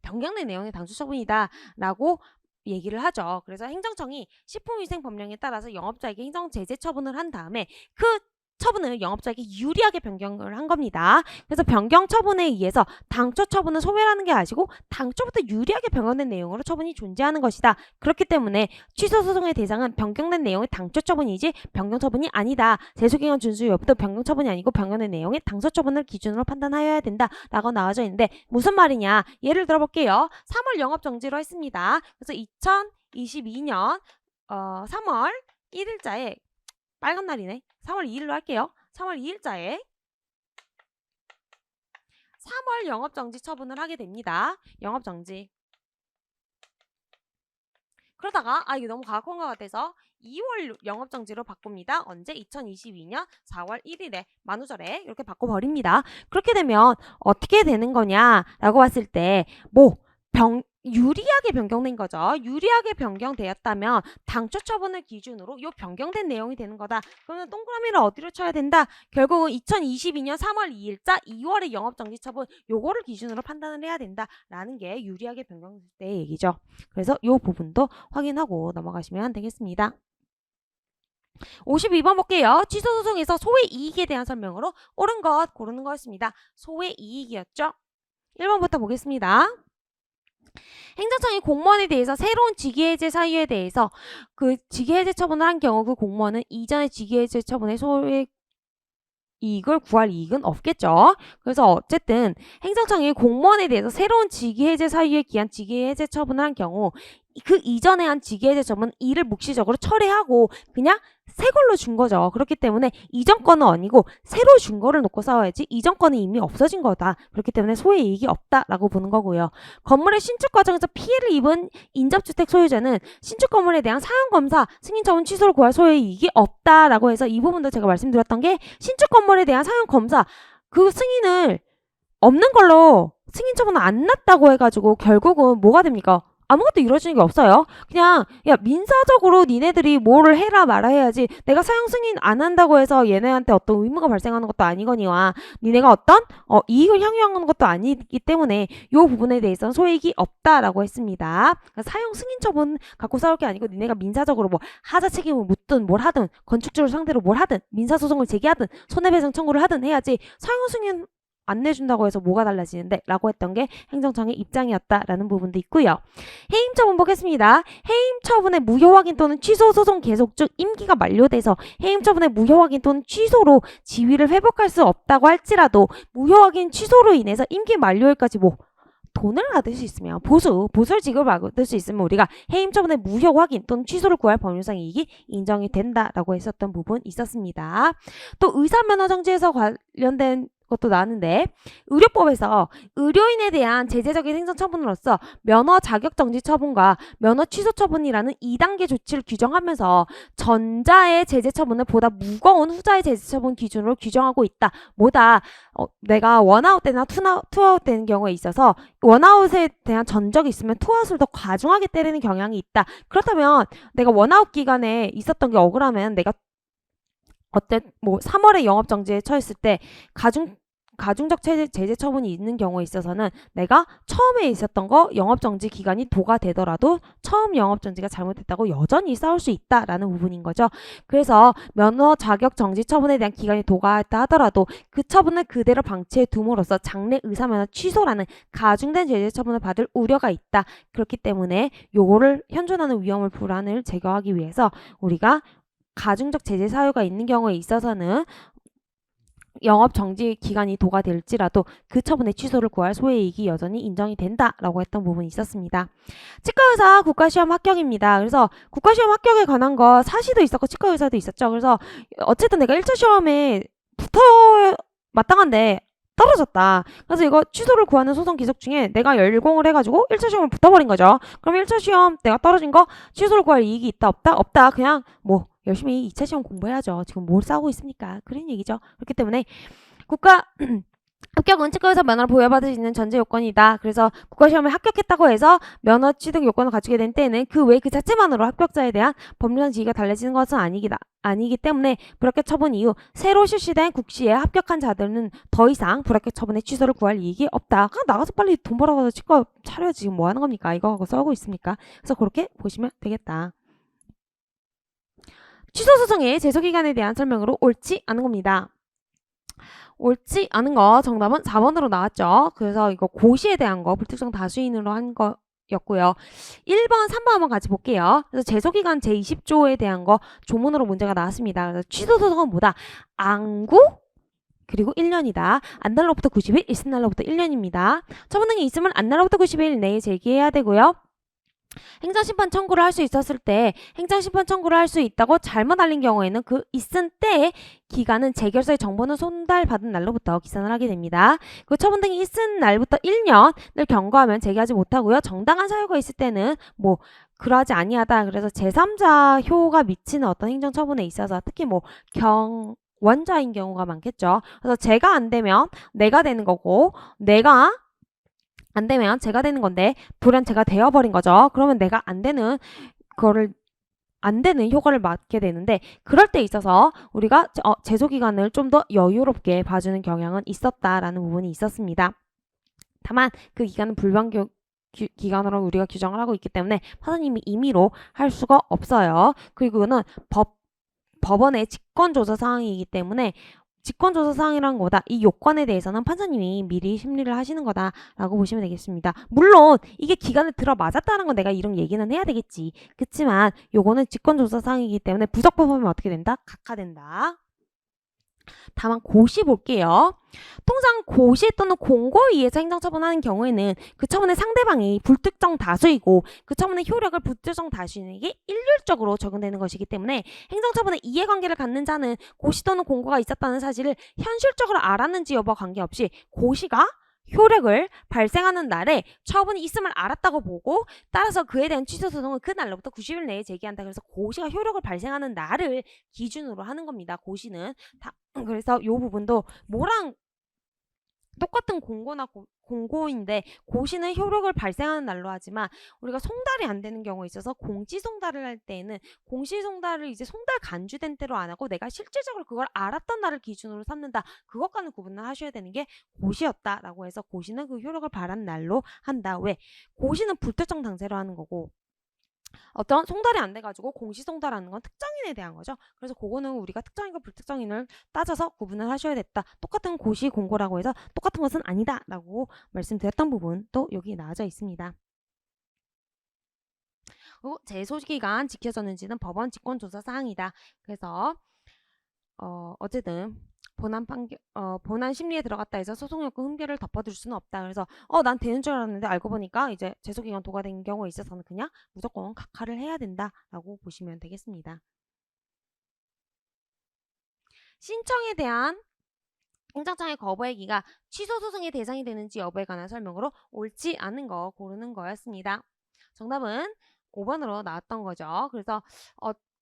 변경된 내용의 당초 처분이다 라고 얘기를 하죠. 그래서 행정청이 식품위생법령에 따라서 영업자에게 행정제재 처분을 한 다음에 그 처분을 영업자에게 유리하게 변경을 한 겁니다. 그래서 변경 처분에 의해서 당초 처분을 소멸하는 게 아니고 당초부터 유리하게 변경된 내용으로 처분이 존재하는 것이다. 그렇기 때문에 취소소송의 대상은 변경된 내용의 당초 처분이지 변경 처분이 아니다. 제소기간 준수 여부도 변경 처분이 아니고 변경된 내용의 당초 처분을 기준으로 판단하여야 된다. 라고 나와져 있는데 무슨 말이냐. 예를 들어볼게요. 3월 영업정지로 했습니다. 그래서 2022년 3월 1일자에 빨간 날이네. 3월 2일로 할게요. 3월 2일자에 3월 영업정지 처분을 하게 됩니다. 영업정지. 그러다가 이게 너무 가혹한 것 같아서 2월 영업정지로 바꿉니다. 언제? 2022년 4월 1일에 만우절에 이렇게 바꿔버립니다. 그렇게 되면 어떻게 되는 거냐라고 봤을 때 유리하게 변경된 거죠. 유리하게 변경되었다면 당초 처분을 기준으로 요 변경된 내용이 되는 거다. 그러면 동그라미를 어디로 쳐야 된다? 결국은 2022년 3월 2일자 2월의 영업정지 처분 요거를 기준으로 판단을 해야 된다라는 게 유리하게 변경될 때 얘기죠. 그래서 요 부분도 확인하고 넘어가시면 되겠습니다. 52번 볼게요. 취소소송에서 소외 이익에 대한 설명으로 옳은 것 고르는 거였습니다. 소외 이익이었죠. 1번부터 보겠습니다. 행정청이 공무원에 대해서 새로운 직위해제 사유에 대해서 그 직위해제 처분을 한 경우 그 공무원은 이전의 직위해제 처분의 소외 이익을 구할 이익은 없겠죠. 그래서 어쨌든 행정청이 공무원에 대해서 새로운 직위해제 사유에 기한 직위해제 처분을 한 경우 그 이전에 한 직위해제 처분은 이를 묵시적으로 철회하고 그냥 새 걸로 준 거죠. 그렇기 때문에 이전 거는 아니고 새로 준 거를 놓고 싸워야지 이전 거는 이미 없어진 거다. 그렇기 때문에 소외 이익이 없다라고 보는 거고요. 건물의 신축 과정에서 피해를 입은 인접주택 소유자는 신축 건물에 대한 사용검사, 승인 처분 취소를 구할 소외 이익이 없다라고 해서 이 부분도 제가 말씀드렸던 게 신축 건물에 대한 사용검사 그 승인을 없는 걸로 승인 처분은 안 났다고 해가지고 결국은 뭐가 됩니까? 아무것도 이루어지는 게 없어요. 그냥 야 민사적으로 니네들이 뭐를 해라 말아 해야지 내가 사용 승인 안 한다고 해서 얘네한테 어떤 의무가 발생하는 것도 아니거니와 니네가 어떤 이익을 향유하는 것도 아니기 때문에 이 부분에 대해서는 소액이 없다라고 했습니다. 그러니까 사용 승인 처분 갖고 싸울 게 아니고 니네가 민사적으로 뭐 하자 책임을 묻든 뭘 하든 건축주를 상대로 뭘 하든 민사소송을 제기하든 손해배상 청구를 하든 해야지 사용 승인 안 내준다고 해서 뭐가 달라지는데 라고 했던 게 행정청의 입장이었다라는 부분도 있고요. 해임 처분 보겠습니다. 해임 처분의 무효 확인 또는 취소 소송 계속 중 임기가 만료돼서 해임 처분의 무효 확인 또는 취소로 지위를 회복할 수 없다고 할지라도 무효 확인 취소로 인해서 임기 만료일까지 돈을 받을 수 있으면 보수를 지급받을 수 있으면 우리가 해임 처분의 무효 확인 또는 취소를 구할 법률상 이익이 인정이 된다라고 했었던 부분 있었습니다. 또 의사면허 정지에서 관련된 것도 나왔는데 의료법에서 의료인에 대한 제재적인 행정 처분으로서 면허 자격 정지 처분과 면허 취소 처분이라는 2단계 조치를 규정하면서 전자의 제재 처분을 보다 무거운 후자의 제재 처분 기준으로 규정하고 있다. 내가 원아웃 때나 투아웃 되는 경우에 있어서 원아웃에 대한 전적이 있으면 투아웃을 더 과중하게 때리는 경향이 있다. 그렇다면 내가 원아웃 기간에 있었던 게 억울하면 내가 3월에 영업 정지에 처했을 때 가중적 제재 처분이 있는 경우에 있어서는 내가 처음에 있었던 거 영업 정지 기간이 도가 되더라도 처음 영업 정지가 잘못됐다고 여전히 싸울 수 있다라는 부분인 거죠. 그래서 면허 자격 정지 처분에 대한 기간이 도가했다 하더라도 그 처분을 그대로 방치해 둠으로써 장래 의사 면허 취소라는 가중된 제재 처분을 받을 우려가 있다. 그렇기 때문에 요거를 현존하는 위험을 불안을 제거하기 위해서 우리가 가중적 제재 사유가 있는 경우에 있어서는 영업 정지 기간이 도가 될지라도 그 처분의 취소를 구할 소외이익이 여전히 인정이 된다라고 했던 부분이 있었습니다. 치과의사 국가시험 합격입니다. 그래서 국가시험 합격에 관한 거 사시도 있었고 치과의사도 있었죠. 그래서 어쨌든 내가 1차 시험에 마땅한데 떨어졌다. 그래서 이거 취소를 구하는 소송 기속 중에 내가 열공을 해가지고 1차 시험을 붙어버린 거죠. 그럼 1차 시험 내가 떨어진 거 취소를 구할 이익이 있다 없다? 없다. 그냥 열심히 2차 시험 공부해야죠. 지금 뭘 싸우고 있습니까? 그런 얘기죠. 그렇기 때문에 국가 합격은 치과의사 면허를 부여받을 수 있는 전제 요건이다. 그래서 국가시험에 합격했다고 해서 면허 취득 요건을 갖추게 된 때에는 그 외 그 자체만으로 합격자에 대한 법률상 지위가 달라지는 것은 아니기 때문에 불합격 처분 이후 새로 실시된 국시에 합격한 자들은 더 이상 불합격 처분의 취소를 구할 이익이 없다. 그냥 나가서 빨리 돈 벌어가서 치과 차려야지. 지금 뭐 하는 겁니까? 이거 하고 싸우고 있습니까? 그래서 그렇게 보시면 되겠다. 취소소송의 제소기간에 대한 설명으로 옳지 않은 겁니다. 옳지 않은 거 정답은 4번으로 나왔죠. 그래서 이거 고시에 대한 거 불특정 다수인으로 한 거였고요. 1번, 3번 한번 같이 볼게요. 그래서 제소기간 제20조에 대한 거 조문으로 문제가 나왔습니다. 그래서 취소소송은 뭐다? 안구 그리고 1년이다. 안날로부터 90일, 있은 날로부터 1년입니다. 처분 등이 있으면 안날로부터 90일 내에 제기해야 되고요. 행정심판 청구를 할 수 있었을 때 행정심판 청구를 할 수 있다고 잘못 알린 경우에는 그 있은 때의 기간은 재결서의 정보는 손달받은 날로부터 기산을 하게 됩니다. 그 처분 등이 있은 날부터 1년을 경과하면 제기하지 못하고요. 정당한 사유가 있을 때는 뭐 그러하지 아니하다. 그래서 제3자 효가 미치는 어떤 행정처분에 있어서 특히 뭐 원자인 경우가 많겠죠. 그래서 제가 안 되면 내가 되는 거고 내가 안 되면 제가 되는 건데 돌연 제가 되어버린 거죠. 그러면 내가 안 되는 그거를 안 되는 효과를 맞게 되는데 그럴 때 있어서 우리가 제소 기간을 좀 더 여유롭게 봐주는 경향은 있었다라는 부분이 있었습니다. 다만 그 기간은 불변 기간으로 우리가 규정을 하고 있기 때문에 판사님이 임의로 할 수가 없어요. 그리고 이거는 법원의 직권조사 사항이기 때문에 직권조사 사항이라는 거다. 이 요건에 대해서는 판사님이 미리 심리를 하시는 거다라고 보시면 되겠습니다. 물론 이게 기간에 들어맞았다는 건 내가 이런 얘기는 해야 되겠지. 그렇지만 요거는 직권조사 사항이기 때문에 부적법하면 어떻게 된다? 각하된다. 다만 고시 볼게요. 통상 고시 또는 공고에 의해서 행정처분하는 경우에는 그 처분의 상대방이 불특정 다수이고 그 처분의 효력을 불특정 다수인에게 일률적으로 적용되는 것이기 때문에 행정처분의 이해관계를 갖는 자는 고시 또는 공고가 있었다는 사실을 현실적으로 알았는지 여부와 관계없이 고시가 효력을 발생하는 날에 처분이 있음을 알았다고 보고 따라서 그에 대한 취소 소송은 그 날로부터 90일 내에 제기한다. 그래서 고시가 효력을 발생하는 날을 기준으로 하는 겁니다. 고시는 그래서 이 부분도 뭐랑 똑같은 공고인데 고시는 효력을 발생하는 날로 하지만 우리가 송달이 안 되는 경우가 있어서 공시송달을 할 때에는 공시송달을 이제 송달 간주된 때로 안 하고 내가 실질적으로 그걸 알았던 날을 기준으로 삼는다. 그것과는 구분을 하셔야 되는 게 고시였다라고 해서 고시는 그 효력을 발한 날로 한다. 왜? 고시는 불특정 당세로 하는 거고 어떤 송달이 안 돼가지고 공시송달하는 건 특정인에 대한 거죠. 그래서 그거는 우리가 특정인과 불특정인을 따져서 구분을 하셔야 됐다. 똑같은 고시 공고라고 해서 똑같은 것은 아니다 라고 말씀드렸던 부분 또 여기 나와져 있습니다. 그리고 제소기간 지켜졌는지는 법원 직권조사 사항이다. 그래서 어쨌든 본안 심리에 들어갔다 해서 소송요건 흠결을 덮어둘 수는 없다. 그래서 난 되는 줄 알았는데 알고 보니까 이제 제소기간 도과된 경우에 있어서는 그냥 무조건 각하를 해야 된다라고 보시면 되겠습니다. 신청에 대한 행정청의 거부행위가 취소 소송의 대상이 되는지 여부에 관한 설명으로 옳지 않은 거 고르는 거였습니다. 정답은 5번으로 나왔던 거죠. 그래서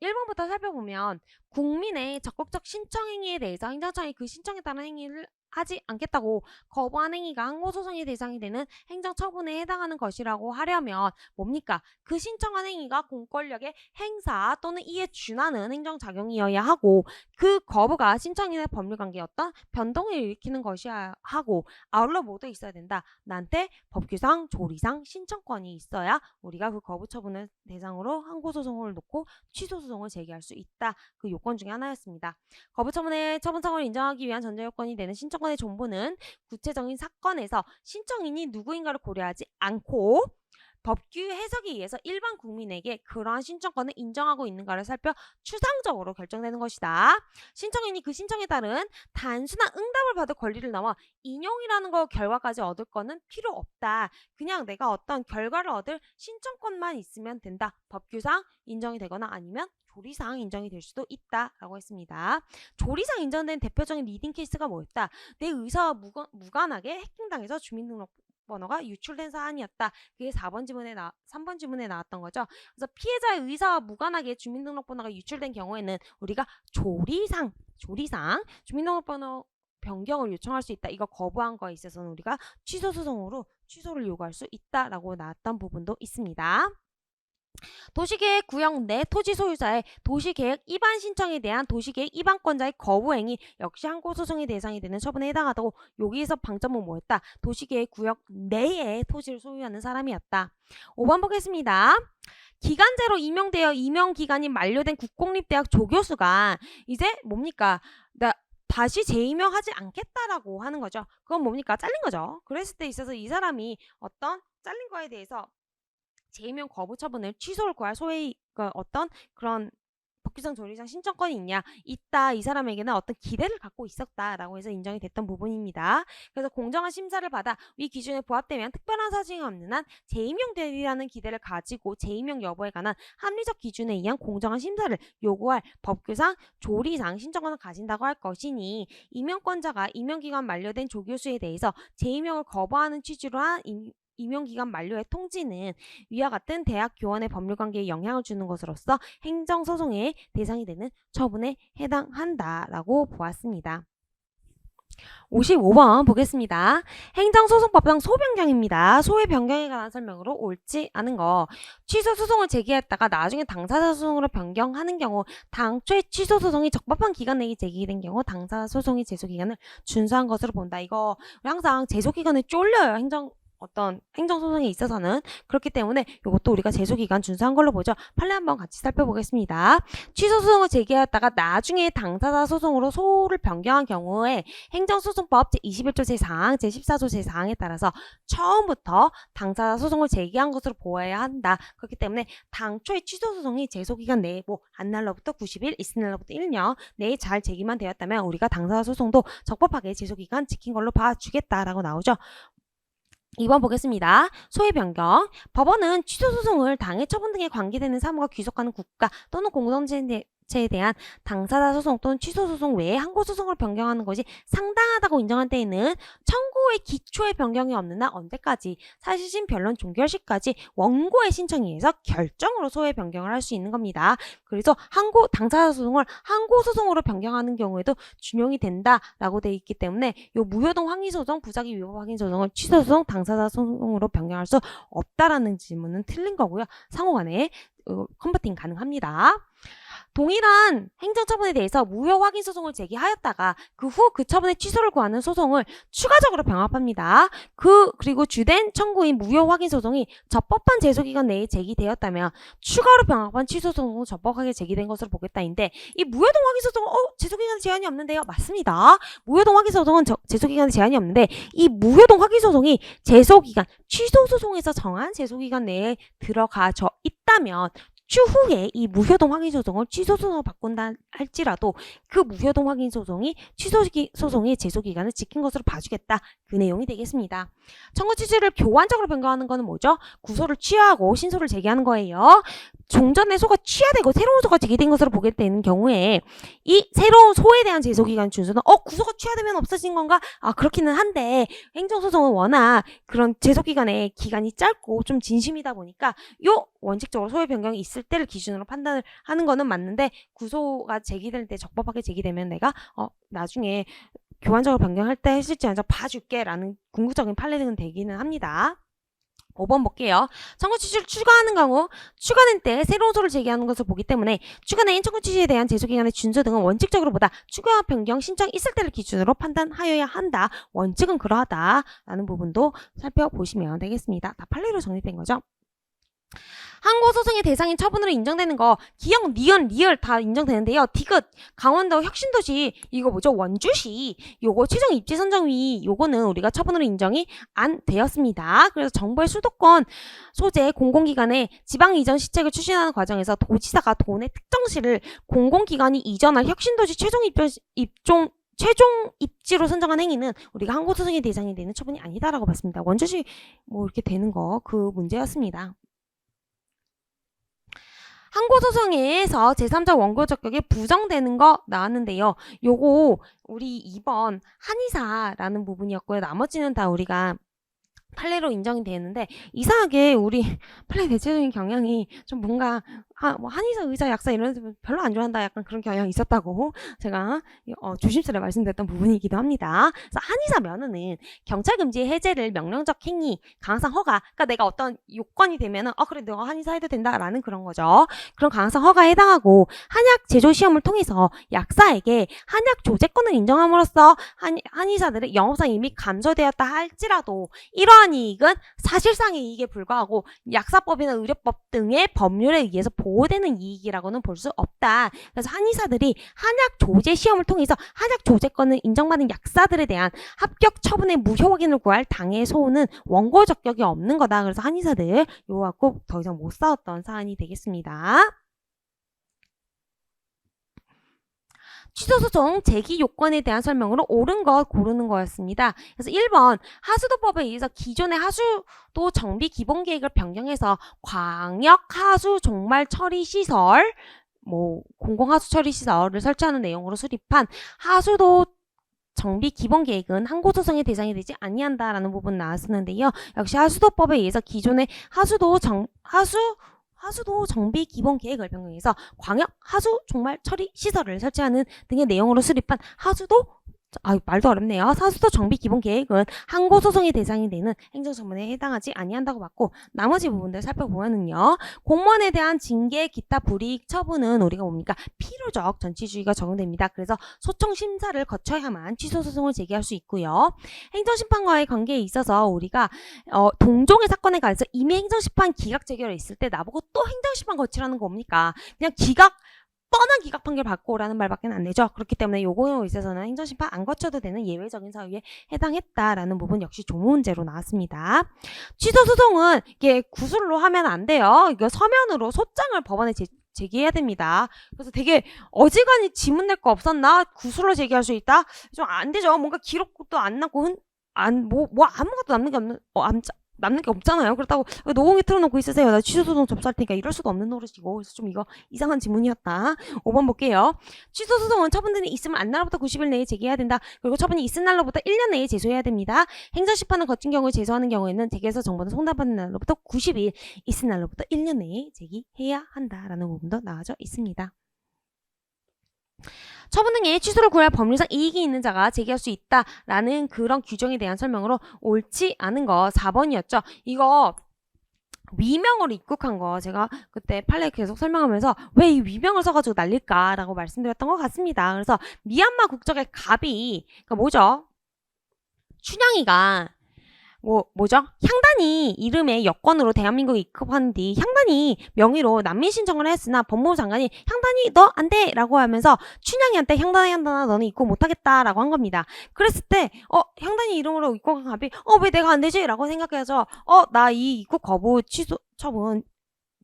1번부터 살펴보면 국민의 적극적 신청 행위에 대해서 행정청이 그 신청에 따른 행위를 하지 않겠다고 거부한 행위가 항고소송의 대상이 되는 행정처분에 해당하는 것이라고 하려면 뭡니까? 그 신청한 행위가 공권력의 행사 또는 이에 준하는 행정작용이어야 하고 그 거부가 신청인의 법률관계에 어떤 변동을 일으키는 것이어야 하고 아울러 모두 있어야 된다. 나한테 법규상, 조리상 신청권이 있어야 우리가 그 거부 처분을 대상으로 항고소송을 놓고 취소소송을 제기할 수 있다. 그 요건 중에 하나였습니다. 거부처분의 처분성을 인정하기 위한 전제요건이 되는 신청권의 존보는 구체적인 사건에서 신청인이 누구인가를 고려하지 않고 법규 해석에 의해서 일반 국민에게 그러한 신청권을 인정하고 있는가를 살펴 추상적으로 결정되는 것이다. 신청인이 그 신청에 따른 단순한 응답을 받을 권리를 넘어 인용이라는 거 결과까지 얻을 거는 필요 없다. 그냥 내가 어떤 결과를 얻을 신청권만 있으면 된다. 법규상 인정이 되거나 아니면 조리상 인정이 될 수도 있다라고 했습니다. 조리상 인정된 대표적인 리딩 케이스가 뭐였다? 내 의사와 무관하게 해킹당해서 주민등록번호가 유출된 사안이었다. 그게 3번 지문에 나왔던 거죠. 그래서 피해자의 의사와 무관하게 주민등록번호가 유출된 경우에는 우리가 조리상 주민등록번호 변경을 요청할 수 있다. 이거 거부한 거에 있어서는 우리가 취소소송으로 취소를 요구할 수 있다라고 나왔던 부분도 있습니다. 도시계획 구역 내 토지 소유자의 도시계획 위반 신청에 대한 도시계획 위반권자의 거부행위 역시 항고소송의 대상이 되는 처분에 해당하다고 여기에서 방점은 뭐였다? 도시계획 구역 내에 토지를 소유하는 사람이었다. 5번 보겠습니다. 기간제로 임용되어 임용기간이 만료된 국공립대학 조교수가 이제 뭡니까? 다시 재임용하지 않겠다라고 하는 거죠. 그건 뭡니까? 잘린 거죠. 그랬을 때 있어서 이 사람이 어떤 잘린 거에 대해서 재임용 거부 처분을 취소를 구할 어떤 그런 법규상 조리상 신청권이 있냐? 있다. 이 사람에게는 어떤 기대를 갖고 있었다라고 해서 인정이 됐던 부분입니다. 그래서 공정한 심사를 받아 위 기준에 부합되면 특별한 사정이 없는 한 재임용되리라는 기대를 가지고 재임용 여부에 관한 합리적 기준에 의한 공정한 심사를 요구할 법규상 조리상 신청권을 가진다고 할 것이니 임용권자가 임용기간 만료된 조교수에 대해서 재임용을 거부하는 취지로 한 임용기간 만료의 통지는 위와 같은 대학 교원의 법률관계에 영향을 주는 것으로서 행정소송의 대상이 되는 처분에 해당한다라고 보았습니다. 55번 보겠습니다. 행정소송법상 소변경입니다. 소의 변경에 관한 설명으로 옳지 않은 거. 취소 소송을 제기했다가 나중에 당사자 소송으로 변경하는 경우 당초에 취소 소송이 적법한 기간 내에 제기된 경우 당사자 소송의 제소기간을 준수한 것으로 본다. 이거 항상 제소기간에 쫄려요. 어떤 행정소송에 있어서는. 그렇기 때문에 이것도 우리가 제소기간 준수한 걸로 보죠. 판례 한번 같이 살펴보겠습니다. 취소소송을 제기하였다가 나중에 당사자 소송으로 소를 변경한 경우에 행정소송법 제21조 제4항 제14조 제4항에 따라서 처음부터 당사자 소송을 제기한 것으로 보아야 한다. 그렇기 때문에 당초에 취소소송이 제소기간 내에 한 날로부터 90일, 있은 날로부터 1년 내에 잘 제기만 되었다면 우리가 당사자 소송도 적법하게 제소기간 지킨 걸로 봐주겠다라고 나오죠. 2번 보겠습니다. 소의 변경. 법원은 취소소송을 당해 처분 등에 관계되는 사무가 귀속하는 국가 또는 공동체에 대한 당사자 소송 또는 취소 소송 외에 항고 소송을 변경하는 것이 상당하다고 인정한 때에는 청구의 기초의 변경이 없는 한 언제까지 사실심 변론 종결 시까지 원고의 신청에 의해서 결정으로 소의 변경을 할 수 있는 겁니다. 그래서 당사자 소송을 항고 소송으로 변경하는 경우에도 준용이 된다라고 되어 있기 때문에 이 무효동 확인 소송, 부작위 위법 확인 소송을 취소 소송, 당사자 소송으로 변경할 수 없다라는 질문은 틀린 거고요. 상호간에 컨버팅 가능합니다. 동일한 행정처분에 대해서 무효 확인 소송을 제기하였다가 그 후 그 처분의 취소를 구하는 소송을 추가적으로 병합합니다. 그리고 주된 청구인 무효 확인 소송이 적법한 제소기간 내에 제기되었다면 추가로 병합한 취소 소송은 적법하게 제기된 것으로 보겠다인데 이 무효동 확인 소송은 제소기간에 제한이 없는데요. 맞습니다. 무효동 확인 소송은 제소기간에 제한이 없는데 이 무효동 확인 소송이 제소기간 취소 소송에서 정한 제소기간 내에 들어가져 있다면 추후에 이 무효동 확인 소송을 취소 소송으로 바꾼다 할지라도 그 무효동 확인 소송이 취소 소송의 제소 기간을 지킨 것으로 봐주겠다. 그 내용이 되겠습니다. 청구 취지를 교환적으로 변경하는 것은 뭐죠? 구소를 취하하고 신소를 제기하는 거예요. 종전의 소가 취하되고 새로운 소가 제기된 것으로 보게 되는 경우에 이 새로운 소에 대한 제소기간 준수는 구소가 취하되면 없어진 건가? 그렇기는 한데 행정소송은 워낙 그런 제소기간의 기간이 짧고 좀 진심이다 보니까 원칙적으로 소의 변경이 있을 때를 기준으로 판단을 하는 거는 맞는데 구소가 제기될 때 적법하게 제기되면 내가 나중에 교환적으로 변경할 때 했을지 않아 봐줄게 라는 궁극적인 판례는 되기는 합니다. 5번 볼게요. 청구 취지를 추가하는 경우 추가된 때 새로운 소를 제기하는 것을 보기 때문에 추가된 청구 취지에 대한 제소기간의 준수 등은 원칙적으로 보다 추가 변경 신청 있을 때를 기준으로 판단하여야 한다. 원칙은 그러하다라는 부분도 살펴보시면 되겠습니다. 다 판례로 정리된 거죠. 항고소송의 대상인 처분으로 인정되는 거 기역, 니은, 리을 다 인정되는데요. 디귿, 강원도 혁신도시 이거 뭐죠? 원주시 요거 최종 입지 선정위 요거는 우리가 처분으로 인정이 안 되었습니다. 그래서 정부의 수도권 소재 공공기관의 지방 이전 시책을 추진하는 과정에서 도지사가 도내 특정시를 공공기관이 이전할 혁신도시 최종 입지로 선정한 행위는 우리가 항고소송의 대상이 되는 처분이 아니다라고 봤습니다. 원주시 이렇게 되는 거 그 문제였습니다. 항고소송에서 제3자 원고 적격이 부정되는 거 나왔는데요. 요거 우리 2번 한의사라는 부분이었고요. 나머지는 다 우리가 판례로 인정이 되는데 이상하게 우리 판례 대체적인 경향이 좀 뭔가 한의사, 의사, 약사 이런 데서 별로 안 좋아한다 약간 그런 경향이 있었다고 제가 조심스레 말씀드렸던 부분이기도 합니다. 그래서 한의사 면허는 경찰 금지 해제를 명령적 행위, 강화상 허가, 그러니까 내가 어떤 요건이 되면은 그래 내가 한의사 해도 된다라는 그런 거죠. 그런 강화상 허가에 해당하고 한약 제조 시험을 통해서 약사에게 한약 조제권을 인정함으로써 한의사들의 영업상 이익이 감소되었다 할지라도 이러한 이익은 사실상의 이익에 불과하고 약사법이나 의료법 등의 법률에 의해서 보호되는 이익이라고는 볼 수 없다. 그래서 한의사들이 한약 조제 시험을 통해서 한약 조제권을 인정받은 약사들에 대한 합격 처분의 무효 확인을 구할 당해 소호는 원고 적격이 없는 거다. 그래서 한의사들 요하고 더 이상 못 싸웠던 사안이 되겠습니다. 취소소송 제기 요건에 대한 설명으로 옳은 것 고르는 거였습니다. 그래서 1번 하수도법에 의해서 기존의 하수도 정비 기본계획을 변경해서 광역하수 종말 처리 시설 공공하수 처리 시설을 설치하는 내용으로 수립한 하수도 정비 기본계획은 항고소송의 대상이 되지 아니한다라는 부분 나왔었는데요. 역시 하수도법에 의해서 기존의 하수도 정비 기본 계획을 변경해서 광역 하수 종말 처리 시설을 설치하는 등의 내용으로 수립한 말도 어렵네요. 하수도 정비 기본 계획은 항고소송의 대상이 되는 행정처분에 해당하지 아니한다고 봤고, 나머지 부분들 살펴보면은요, 공무원에 대한 징계 기타 불이익 처분은 우리가 뭡니까? 필요적 전치주의가 적용됩니다. 그래서 소청 심사를 거쳐야만 취소 소송을 제기할 수 있고요. 행정심판과의 관계에 있어서 우리가 동종의 사건에 관해서 이미 행정심판 기각 재결이 있을 때 나보고 또 행정심판 거치라는 거 뭡니까? 그냥 뻔한 기각 판결 받고 오라는 말밖에 안 되죠. 그렇기 때문에 요거에 있어서는 행정심판 안 거쳐도 되는 예외적인 사유에 해당했다라는 부분 역시 조문제로 나왔습니다. 취소소송은 이게 구술로 하면 안 돼요. 이거 서면으로 소장을 법원에 제기해야 됩니다. 그래서 되게 어지간히 지문 낼 거 없었나? 구술로 제기할 수 있다? 좀 안 되죠. 뭔가 기록도 안 남고 아무것도 남는 게 없잖아요. 그렇다고 노공에 틀어놓고 있으세요. 나 취소소송 접수할 테니까 이럴 수도 없는 노릇이고. 그래서 좀 이거 이상한 지문이었다. 5번 볼게요. 취소소송은 처분등이 있으면 안 날로부터 90일 내에 제기해야 된다. 그리고 처분이 있은 날로부터 1년 내에 제소해야 됩니다. 행정심판을 거친 경우에 제소하는 경우에는 대개에서 정보는 송달받는 날로부터 90일, 있은 날로부터 1년 내에 제기해야 한다라는 부분도 나와져 있습니다. 처분 등의 취소를 구할 법률상 이익이 있는 자가 제기할 수 있다라는 그런 규정에 대한 설명으로 옳지 않은 거 4번이었죠. 이거 위명으로 입국한 거 제가 그때 판례 계속 설명하면서 왜 이 위명을 써가지고 날릴까라고 말씀드렸던 것 같습니다. 그래서 미얀마 국적의 갑이 그러니까 뭐죠? 춘향이가 향단이 이름의 여권으로 대한민국에 입국한 뒤 향단이 명의로 난민 신청을 했으나 법무부 장관이 향단이 너 안 돼! 라고 하면서 춘향이한테 향단아 너는 입국 못하겠다 라고 한 겁니다. 그랬을 때 향단이 이름으로 입국한 갑이 왜 내가 안 되지? 라고 생각해서 나 이 입국 거부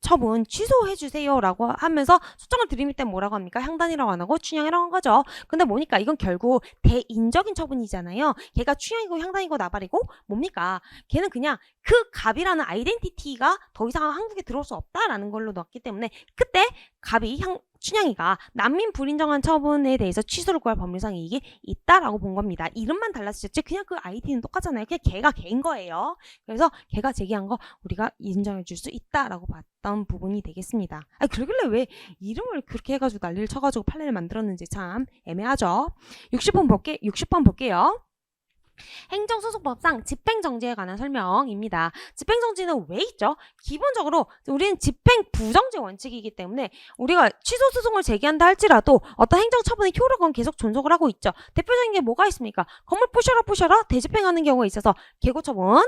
처분 취소해주세요 라고 하면서 소장을 들이밀 때 뭐라고 합니까? 향단이라고 안 하고 춘향이라고 한 거죠. 근데 뭐니까 이건 결국 대인적인 처분이잖아요. 걔가 춘향이고 향단이고 나발이고 뭡니까? 걔는 그냥 그 갑이라는 아이덴티티가 더 이상 한국에 들어올 수 없다라는 걸로 놨기 때문에 그때 갑이 춘향이가 난민 불인정한 처분에 대해서 취소를 구할 법률상 이익이 있다라고 본 겁니다. 이름만 달라지셨지 그냥 그 아이디는 똑같잖아요. 그냥 걔가 걔인 거예요. 그래서 걔가 제기한 거 우리가 인정해 줄 수 있다라고 봤던 부분이 되겠습니다. 그러길래 왜 이름을 그렇게 해가지고 난리를 쳐가지고 판례를 만들었는지 참 애매하죠. 60번 볼게요. 행정소송법상 집행정지에 관한 설명입니다. 집행정지는 왜 있죠? 기본적으로 우리는 집행부정지 원칙이기 때문에 우리가 취소소송을 제기한다 할지라도 어떤 행정처분의 효력은 계속 존속을 하고 있죠. 대표적인 게 뭐가 있습니까? 건물 부셔라 대집행하는 경우가 있어서 개고처분,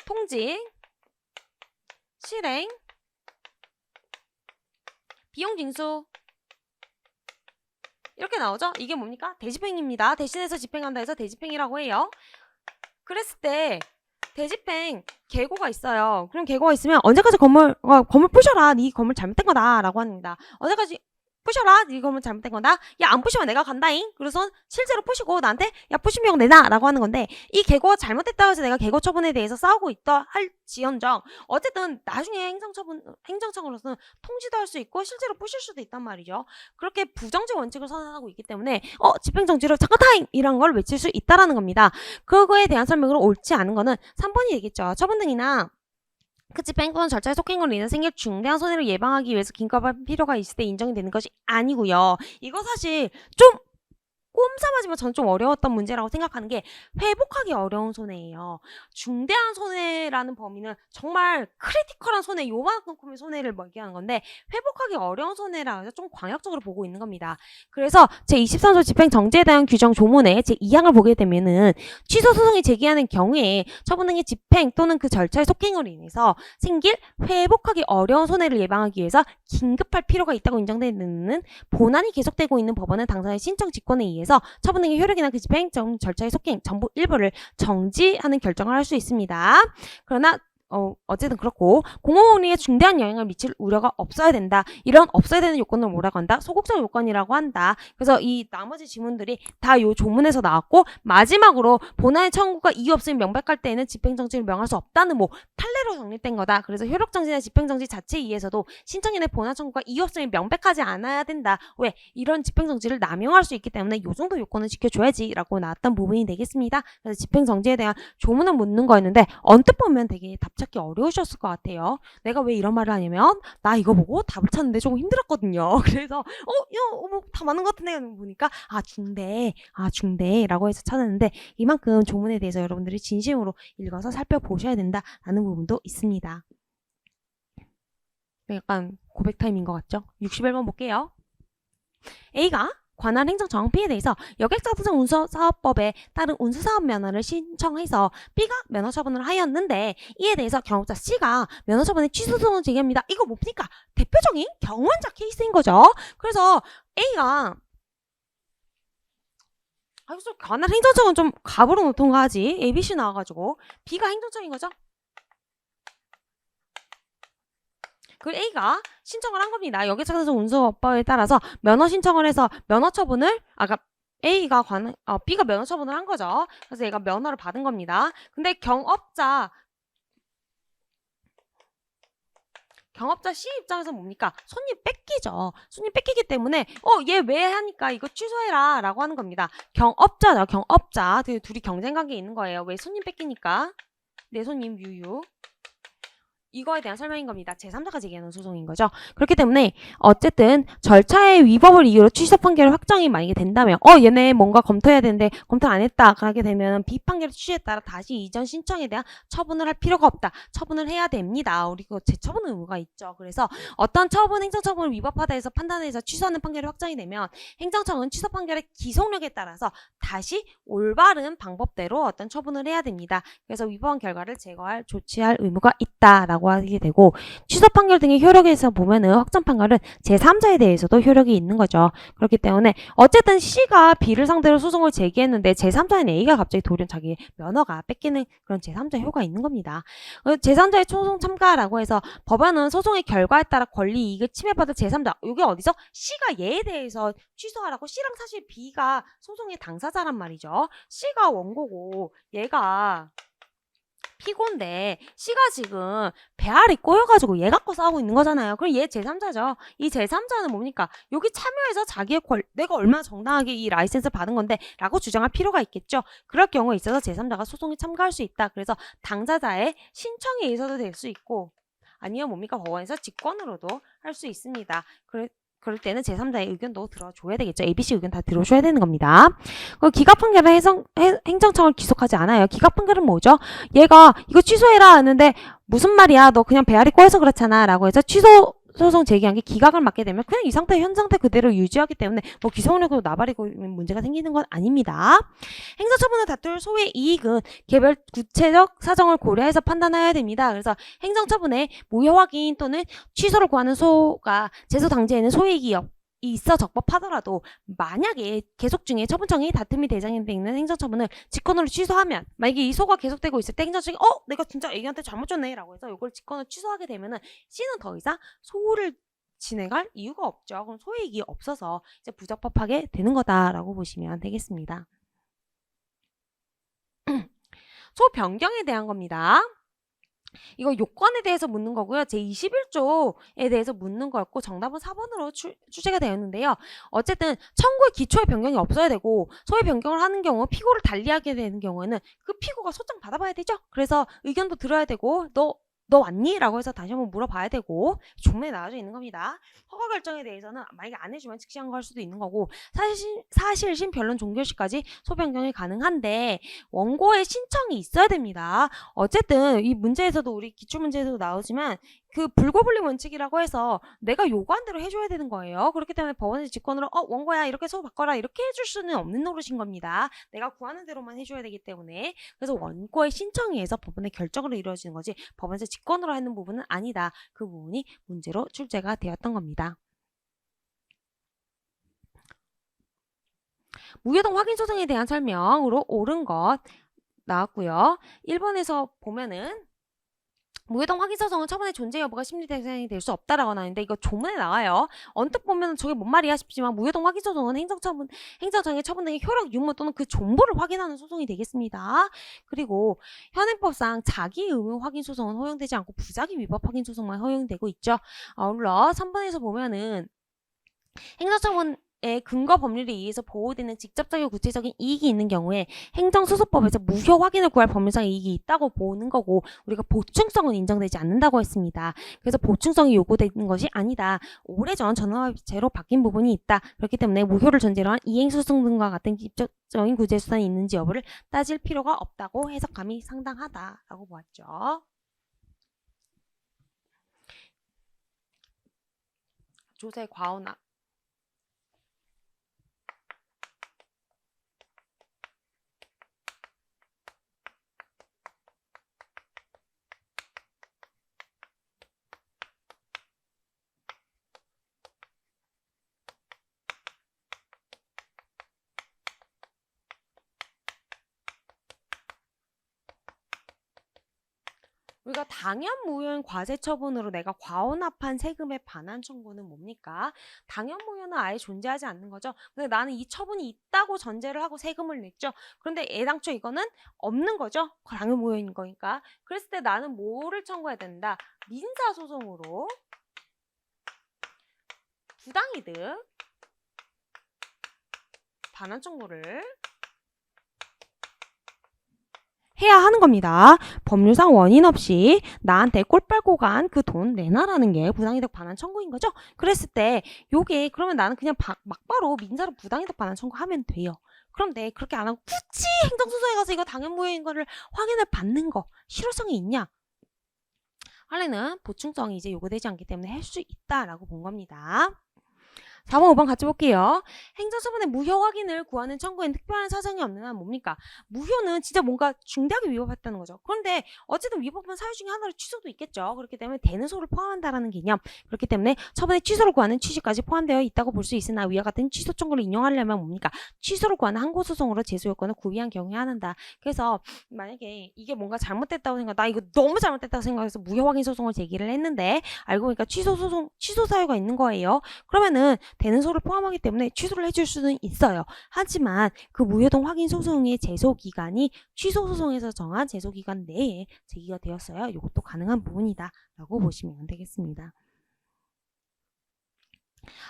통지, 실행, 비용징수 이렇게 나오죠? 이게 뭡니까? 대집행입니다. 대신해서 집행한다 해서 대집행이라고 해요. 그랬을 때 대집행 계고가 있어요. 그럼 계고가 있으면 언제까지 건물 부셔라. 네 건물 잘못된 거다 라고 합니다. 언제까지 부셔라. 네 건물 잘못된 거다. 야 안 부시면 내가 간다잉. 그래서 실제로 부시고 나한테 야 부시면 내놔 라고 하는 건데 이 계고가 잘못됐다고 해서 내가 계고 처분에 대해서 싸우고 있다 할지언정 어쨌든 나중에 행정청으로서는 통지도 할 수 있고 실제로 부실 수도 있단 말이죠. 그렇게 부정지 원칙을 선언하고 있기 때문에 집행정지로 잠깐 타임 이런 걸 외칠 수 있다라는 겁니다. 그거에 대한 설명으로 옳지 않은 거는 3번이 되겠죠. 처분 등이나 그 집행 또는 절차에 속한 걸로 인해 생길 중대한 손해를 예방하기 위해서 긴급한 필요가 있을 때 인정이 되는 것이 아니고요. 이거 사실 좀 꼼삼하지만 저는 좀 어려웠던 문제라고 생각하는 게 회복하기 어려운 손해예요. 중대한 손해라는 범위는 정말 크리티컬한 손해, 요만큼의 손해를 얘기하는 건데 회복하기 어려운 손해라 해서 좀 광역적으로 보고 있는 겁니다. 그래서 제23조 집행정지에 대한 규정 조문의 제2항을 보게 되면은 취소소송이 제기하는 경우에 처분 등의 집행 또는 그 절차의 속행으로 인해서 생길 회복하기 어려운 손해를 예방하기 위해서 긴급할 필요가 있다고 인정되는 본안이 계속되고 있는 법원은 당사자의 신청 직권에 의해서 처분 등의 효력이나 그 집행 절차의 속행 전부 일부를 정지하는 결정을 할 수 있습니다. 그러나 어쨌든 그렇고 공허운리에 중대한 영향을 미칠 우려가 없어야 된다. 이런 없어야 되는 요건을 뭐라고 한다? 소극적 요건이라고 한다. 그래서 이 나머지 지문들이 다 요 조문에서 나왔고 마지막으로 본안의 청구가 이유 없음이 명백할 때에는 집행정지를 명할 수 없다는 뭐 판례로 정립된 거다. 그래서 효력정지나 집행정지 자체에 의해서도 신청인의 본안 청구가 이유 없음이 명백하지 않아야 된다. 왜? 이런 집행정지를 남용할 수 있기 때문에 요 정도 요건을 지켜줘야지 라고 나왔던 부분이 되겠습니다. 그래서 집행정지에 대한 조문을 묻는 거였는데 언뜻 보면 되게 답 찾기 어려우셨을 것 같아요. 내가 왜 이런 말을 하냐면 나 이거 보고 답을 찾는데 조금 힘들었거든요. 그래서 뭐 다 맞는 것 같은데 보니까 중대라고 해서 찾았는데 이만큼 조문에 대해서 여러분들이 진심으로 읽어서 살펴보셔야 된다라는 부분도 있습니다. 약간 고백 타임인 것 같죠? 61번 볼게요. A가 관할 행정정 B에 대해서 여객자동차 운수사업법에 따른 운수사업 면허를 신청해서 B가 면허 처분을 하였는데 이에 대해서 경험자 C가 면허 처분에 취소 소송을 제기합니다. 이거 뭡니까? 대표적인 경환자 케이스인 거죠. 그래서 A가 그래서 관할 행정청은 좀 갑으로 못 통과하지. ABC 나와가지고 B가 행정청인 거죠. 그 A가 신청을 한 겁니다. 여객자동차 운수업법에 따라서 면허 신청을 해서 면허 처분을 A가 B가 면허 처분을 한 거죠. 그래서 얘가 면허를 받은 겁니다. 근데 경업자 C 입장에서 뭡니까? 손님 뺏기죠. 손님 뺏기기 때문에 얘 왜 하니까 이거 취소해라 라고 하는 겁니다. 경업자죠. 경업자. 둘이 경쟁관계에 있는 거예요. 왜 손님 뺏기니까. 내 손님 유유. 이거에 대한 설명인 겁니다. 제3자가 제기하는 소송인 거죠. 그렇기 때문에 어쨌든 절차의 위법을 이유로 취소 판결 확정이 만약에 된다면 얘네 뭔가 검토해야 되는데 검토 안 했다 하게 되면 비판결 취지에 따라 다시 이전 신청에 대한 처분을 할 필요가 없다. 처분을 해야 됩니다. 그리고 재처분 의무가 있죠. 그래서 어떤 처분, 행정처분을 위법하다 해서 판단해서 취소하는 판결이 확정이 되면 행정청은 취소 판결의 기속력에 따라서 다시 올바른 방법대로 어떤 처분을 해야 됩니다. 그래서 위법한 결과를 제거할, 조치할 의무가 있다라고 하게 되고 취소 판결 등의 효력에서 보면은 확정 판결은 제3자에 대해서도 효력이 있는 거죠. 그렇기 때문에 어쨌든 C가 B를 상대로 소송을 제기했는데 제3자인 A가 갑자기 돌연 자기 면허가 뺏기는 그런 제3자 효과가 있는 겁니다. 제3자의 소송 참가라고 해서 법원은 소송의 결과에 따라 권리 이익을 침해받을 제3자 이게 어디서 C가 얘에 대해서 취소하라고 C랑 사실 B가 소송의 당사자란 말이죠. C가 원고고 얘가 피고인데 C가 지금 배알이 꼬여가지고 얘 갖고 싸우고 있는 거잖아요. 그럼 얘 제3자죠. 이 제3자는 뭡니까? 여기 참여해서 자기의 내가 얼마나 정당하게 이 라이센스를 받은 건데 라고 주장할 필요가 있겠죠. 그럴 경우에 있어서 제3자가 소송에 참가할 수 있다. 그래서 당사자의 신청에 의해서도 될 수 있고 아니면 뭡니까? 법원에서 직권으로도 할 수 있습니다. 그럴 때는 제3자의 의견도 들어줘야 되겠죠. ABC 의견 다 들어줘야 되는 겁니다. 기각 판결은 행정청을 기속하지 않아요. 기각 판결은 뭐죠? 얘가 이거 취소해라 하는데 무슨 말이야? 너 그냥 배알이 꼬여서 그렇잖아 라고 해서 취소 소송 제기한 게 기각을 맞게 되면 그냥 이 상태 현 상태 그대로 유지하기 때문에 뭐 기소력으로 나발이고 문제가 생기는 건 아닙니다. 행정처분을 다툴 소의 이익은 개별 구체적 사정을 고려해서 판단해야 됩니다. 그래서 행정처분의 무효 확인 또는 취소를 구하는 소가 제소 당시에는 소이익이 있어 적법하더라도 만약에 계속 중에 처분청이 다툼이 대상인데 있는 행정처분을 직권으로 취소하면 만약에 이 소가 계속되고 있을 때 행정청이 내가 진짜 A한테 잘못 줬네 라고 해서 이걸 직권으로 취소하게 되면은 C는 더 이상 소를 진행할 이유가 없죠. 그럼 소이익이 없어서 이제 부적법하게 되는 거다라고 보시면 되겠습니다. 소 변경에 대한 겁니다. 이거 요건에 대해서 묻는 거고요. 제21조에 대해서 묻는 거였고 정답은 4번으로 출제가 되었는데요. 어쨌든 청구의 기초의 변경이 없어야 되고 소의 변경을 하는 경우 피고를 달리하게 되는 경우에는 그 피고가 소장 받아봐야 되죠. 그래서 의견도 들어야 되고 너 왔니? 라고 해서 다시 한번 물어봐야 되고 조문에 나와져 있는 겁니다. 허가 결정에 대해서는 만약에 안 해주면 즉시 한거할 수도 있는 거고 사실심 변론 종결시까지 소변경이 가능한데 원고의 신청이 있어야 됩니다. 어쨌든 이 문제에서도 우리 기출문제에서도 나오지만 그 불고불리 원칙이라고 해서 내가 요구한 대로 해줘야 되는 거예요. 그렇기 때문에 법원의 직권으로 원고야 이렇게 소 바꿔라 이렇게 해줄 수는 없는 노릇인 겁니다. 내가 구하는 대로만 해줘야 되기 때문에 그래서 원고의 신청에 의해서 법원의 결정으로 이루어지는 거지 법원에서 직권으로 하는 부분은 아니다. 그 부분이 문제로 출제가 되었던 겁니다. 무효동 확인 소송에 대한 설명으로 옳은 것 나왔고요. 1번에서 보면은 무효동 확인소송은 처분의 존재 여부가 심리 대상이 될 수 없다라고 나오는데 이거 조문에 나와요. 언뜻 보면 저게 뭔 말이야 싶지만 무효동 확인소송은 행정장애 처분 등의 효력 유무 또는 그 정보를 확인하는 소송이 되겠습니다. 그리고 현행법상 자기 의무 확인소송은 허용되지 않고 부작위 위법 확인소송만 허용되고 있죠. 아울러 3번에서 보면은 행정처분의 근거 법률에 의해서 보호되는 직접적이고 구체적인 이익이 있는 경우에 행정소송법에서 무효 확인을 구할 법률상의 이익이 있다고 보는 거고 우리가 보충성은 인정되지 않는다고 했습니다. 그래서 보충성이 요구되는 것이 아니다. 오래전 전원합의체로 바뀐 부분이 있다. 그렇기 때문에 무효를 전제로 한 이행소송 등과 같은 직접적인 구제수단이 있는지 여부를 따질 필요가 없다고 해석감이 상당하다라고 보았죠. 조세 과언화 우리가 당연무효인 과세처분으로 내가 과언합한 세금의 반환 청구는 뭡니까? 당연무효는 아예 존재하지 않는 거죠. 근데 나는 이 처분이 있다고 전제를 하고 세금을 냈죠. 그런데 애당초 이거는 없는 거죠. 당연무효인 거니까. 그랬을 때 나는 뭐를 청구해야 된다? 민사소송으로 부당이득 반환 청구를 해야 하는 겁니다. 법률상 원인 없이 나한테 꼴 빨고 간 그 돈 내놔라는 게 부당이득 반환 청구인 거죠. 그랬을 때 요게 그러면 나는 그냥 막바로 민사로 부당이득 반환 청구하면 돼요. 그런데 그렇게 안 하고 굳이 행정소송에 가서 이거 당연무효인 거를 확인을 받는 거 실효성이 있냐? 원래는 보충성이 이제 요구되지 않기 때문에 할 수 있다라고 본 겁니다. 4번, 5번 같이 볼게요. 행정처분의 무효 확인을 구하는 청구엔 특별한 사정이 없는 한 뭡니까? 무효는 진짜 뭔가 중대하게 위법했다는 거죠. 그런데 어쨌든 위법한 사유 중에 하나로 취소도 있겠죠. 그렇기 때문에 되는 소를 포함한다라는 개념. 그렇기 때문에 처분의 취소를 구하는 취지까지 포함되어 있다고 볼 수 있으나 위와 같은 취소 청구를 인용하려면 뭡니까? 취소를 구하는 항고소송으로 제소 요건을 구비한 경우에 하는다. 그래서 만약에 이게 뭔가 잘못됐다고 생각, 나 이거 너무 잘못됐다고 생각해서 무효 확인 소송을 제기를 했는데 알고 보니까 취소 사유가 있는 거예요. 그러면은 되는 소를 포함하기 때문에 취소를 해줄 수는 있어요. 하지만 그 무효동 확인 소송의 제소기간이 취소소송에서 정한 제소기간 내에 제기가 되었어야 이것도 가능한 부분이다 라고 보시면 되겠습니다.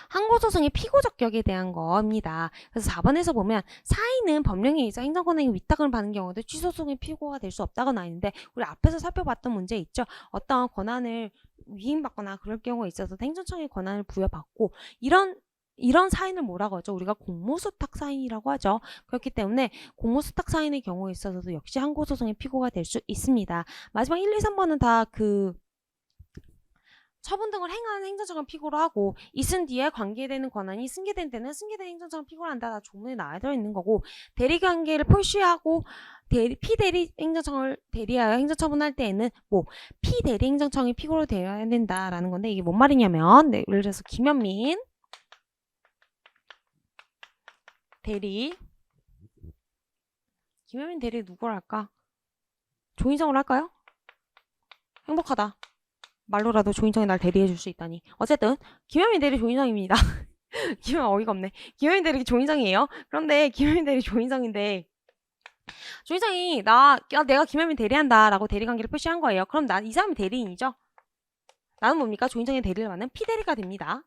항고소송의 피고적격에 대한 겁니다. 그래서 4번에서 보면 사인은 법령에 의해서 행정권에게 위탁을 받는 경우도 취소소송의 피고가 될 수 없다고 나와 있는데 우리 앞에서 살펴봤던 문제 있죠. 어떤 권한을 위임받거나 그럴 경우에 있어서 행정청의 권한을 부여받고 이런 사인을 뭐라고 하죠? 우리가 공모수탁 사인이라고 하죠. 그렇기 때문에 공모수탁 사인의 경우에 있어서도 역시 항고소송의 피고가 될 수 있습니다. 마지막 1, 2, 3번은 다 처분 등을 행하는 행정청을 피고로 하고 있은 뒤에 관계되는 권한이 승계된 때는 승계된 행정청을 피고로 한다. 다 조문에 나와 있는 거고 대리관계를 표시하고 피대리 행정청을 대리하여 행정처분할 때에는 피대리 행정청이 피고로 되어야 된다라는 건데 이게 뭔 말이냐면 예를 들어서 김현민 대리 누구를 할까? 조인성으로 할까요? 행복하다. 말로라도 조인성이 날 대리해 줄 수 있다니. 어쨌든 김현민 대리 조인성입니다. 어이가 없네. 김현민 대리 조인성이에요. 그런데 김현민 대리 조인성인데 조인성이 내가 김현민 대리한다 라고 대리관계를 표시한 거예요. 그럼 이 사람이 대리인이죠. 나는 뭡니까? 조인성의 대리를 받는 피대리가 됩니다.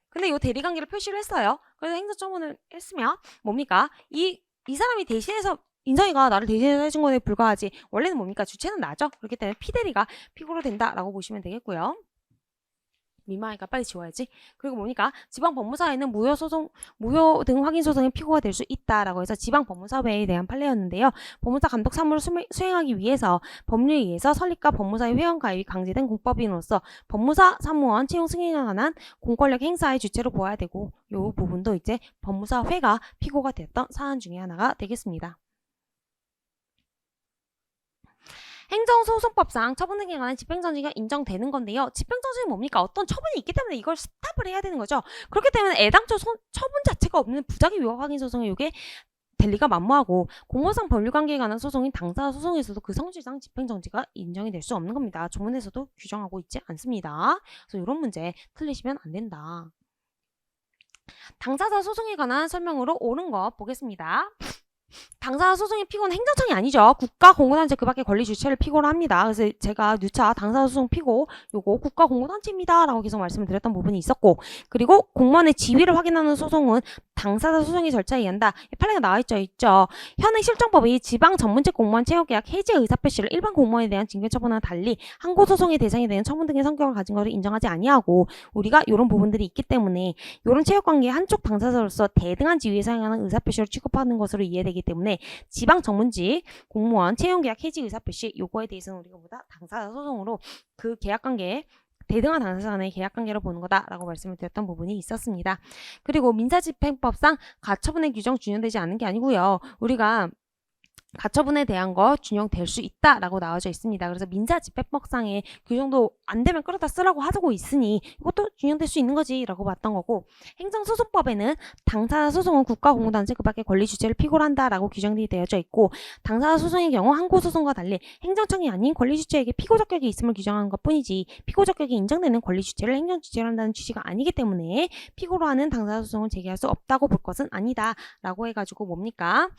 근데 이 대리관계를 표시를 했어요. 그래서 행정처분을 했으면 뭡니까? 이 사람이 대신해서 인성이가 나를 대신해서 해준 거에 불과하지 원래는 뭡니까? 주체는 나죠. 그렇기 때문에 피대리가 피고로 된다라고 보시면 되겠고요. 민망하니까 빨리 지워야지. 그리고 뭡니까? 지방법무사에는 무효 등 확인소송의 피고가 될 수 있다라고 해서 지방법무사회에 대한 판례였는데요. 법무사 감독 사무를 수행하기 위해서 법률에 의해서 설립과 법무사의 회원 가입이 강제된 공법인으로서 법무사 사무원 채용 승인에 관한 공권력 행사의 주체로 보아야 되고 이 부분도 이제 법무사회가 피고가 됐던 사안 중에 하나가 되겠습니다. 행정소송법상 처분 등에 관한 집행정지가 인정되는 건데요. 집행정지는 뭡니까? 어떤 처분이 있기 때문에 이걸 스탑을 해야 되는 거죠. 그렇기 때문에 애당초 처분 자체가 없는 부작위 위법 확인 소송에 이게 될 리가 만무하고 공무상 법률관계에 관한 소송인 당사자 소송에서도 그 성질상 집행정지가 인정이 될 수 없는 겁니다. 조문에서도 규정하고 있지 않습니다. 그래서 이런 문제 틀리시면 안 된다. 당사자 소송에 관한 설명으로 옳은 것 보겠습니다. 당사자 소송의 피고는 행정청이 아니죠. 국가공무단체 그 밖의 권리 주체를 피고로 합니다. 그래서 제가 누차 당사자 소송 피고 요거 국가공무단체입니다 라고 계속 말씀을 드렸던 부분이 있었고, 그리고 공무원의 지위를 확인하는 소송은 당사자 소송의 절차에 의한다. 판례가 나와있죠. 현행 실정법이 지방 전문직 공무원 채용계약 해지 의사표시를 일반 공무원에 대한 징계처분과 달리 항고소송의 대상이 되는 처분 등의 성격을 가진 것을 인정하지 아니하고, 우리가 이런 부분들이 있기 때문에 이런 채용관계의 한쪽 당사자로서 대등한 지위에 사용하는 의사표시를 취급하는 것으로 이해되기 때문에 지방 전문직 공무원 채용계약 해지 의사표시 요거에 대해서는 우리가 보다 당사자 소송으로 그 계약관계에 대등한 당사자 간의 계약관계를 보는 거다라고 말씀을 드렸던 부분이 있었습니다. 그리고 민사집행법상 가처분의 규정 준용되지 않는 게 아니고요. 우리가 가처분에 대한 거 준용될 수 있다라고 나와져 있습니다. 그래서 민사집행법상의 규정도 안 되면 끌어다 쓰라고 하고 있으니 이것도 준용될 수 있는 거지 라고 봤던 거고, 행정소송법에는 당사자 소송은 국가공무단체 그 밖의 권리 주체를 피고로 한다라고 규정이 되어져 있고, 당사자 소송의 경우 항고소송과 달리 행정청이 아닌 권리 주체에게 피고 적격이 있음을 규정한 것 뿐이지 피고 적격이 인정되는 권리 주체를 행정 주체로 한다는 취지가 아니기 때문에 피고로 하는 당사자 소송을 제기할 수 없다고 볼 것은 아니다 라고 해가지고 뭡니까?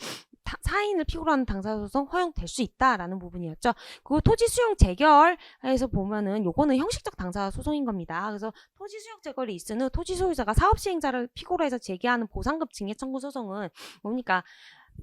사인을 피고로 하는 당사자소송 허용될 수 있다라는 부분이었죠. 그리고 토지 수용 재결에서 보면은 요거는 형식적 당사소송인 겁니다. 그래서 토지 수용 재결이 있은 후 토지 소유자가 사업 시행자를 피고로 해서 제기하는 보상급 징계 청구 소송은 뭡니까?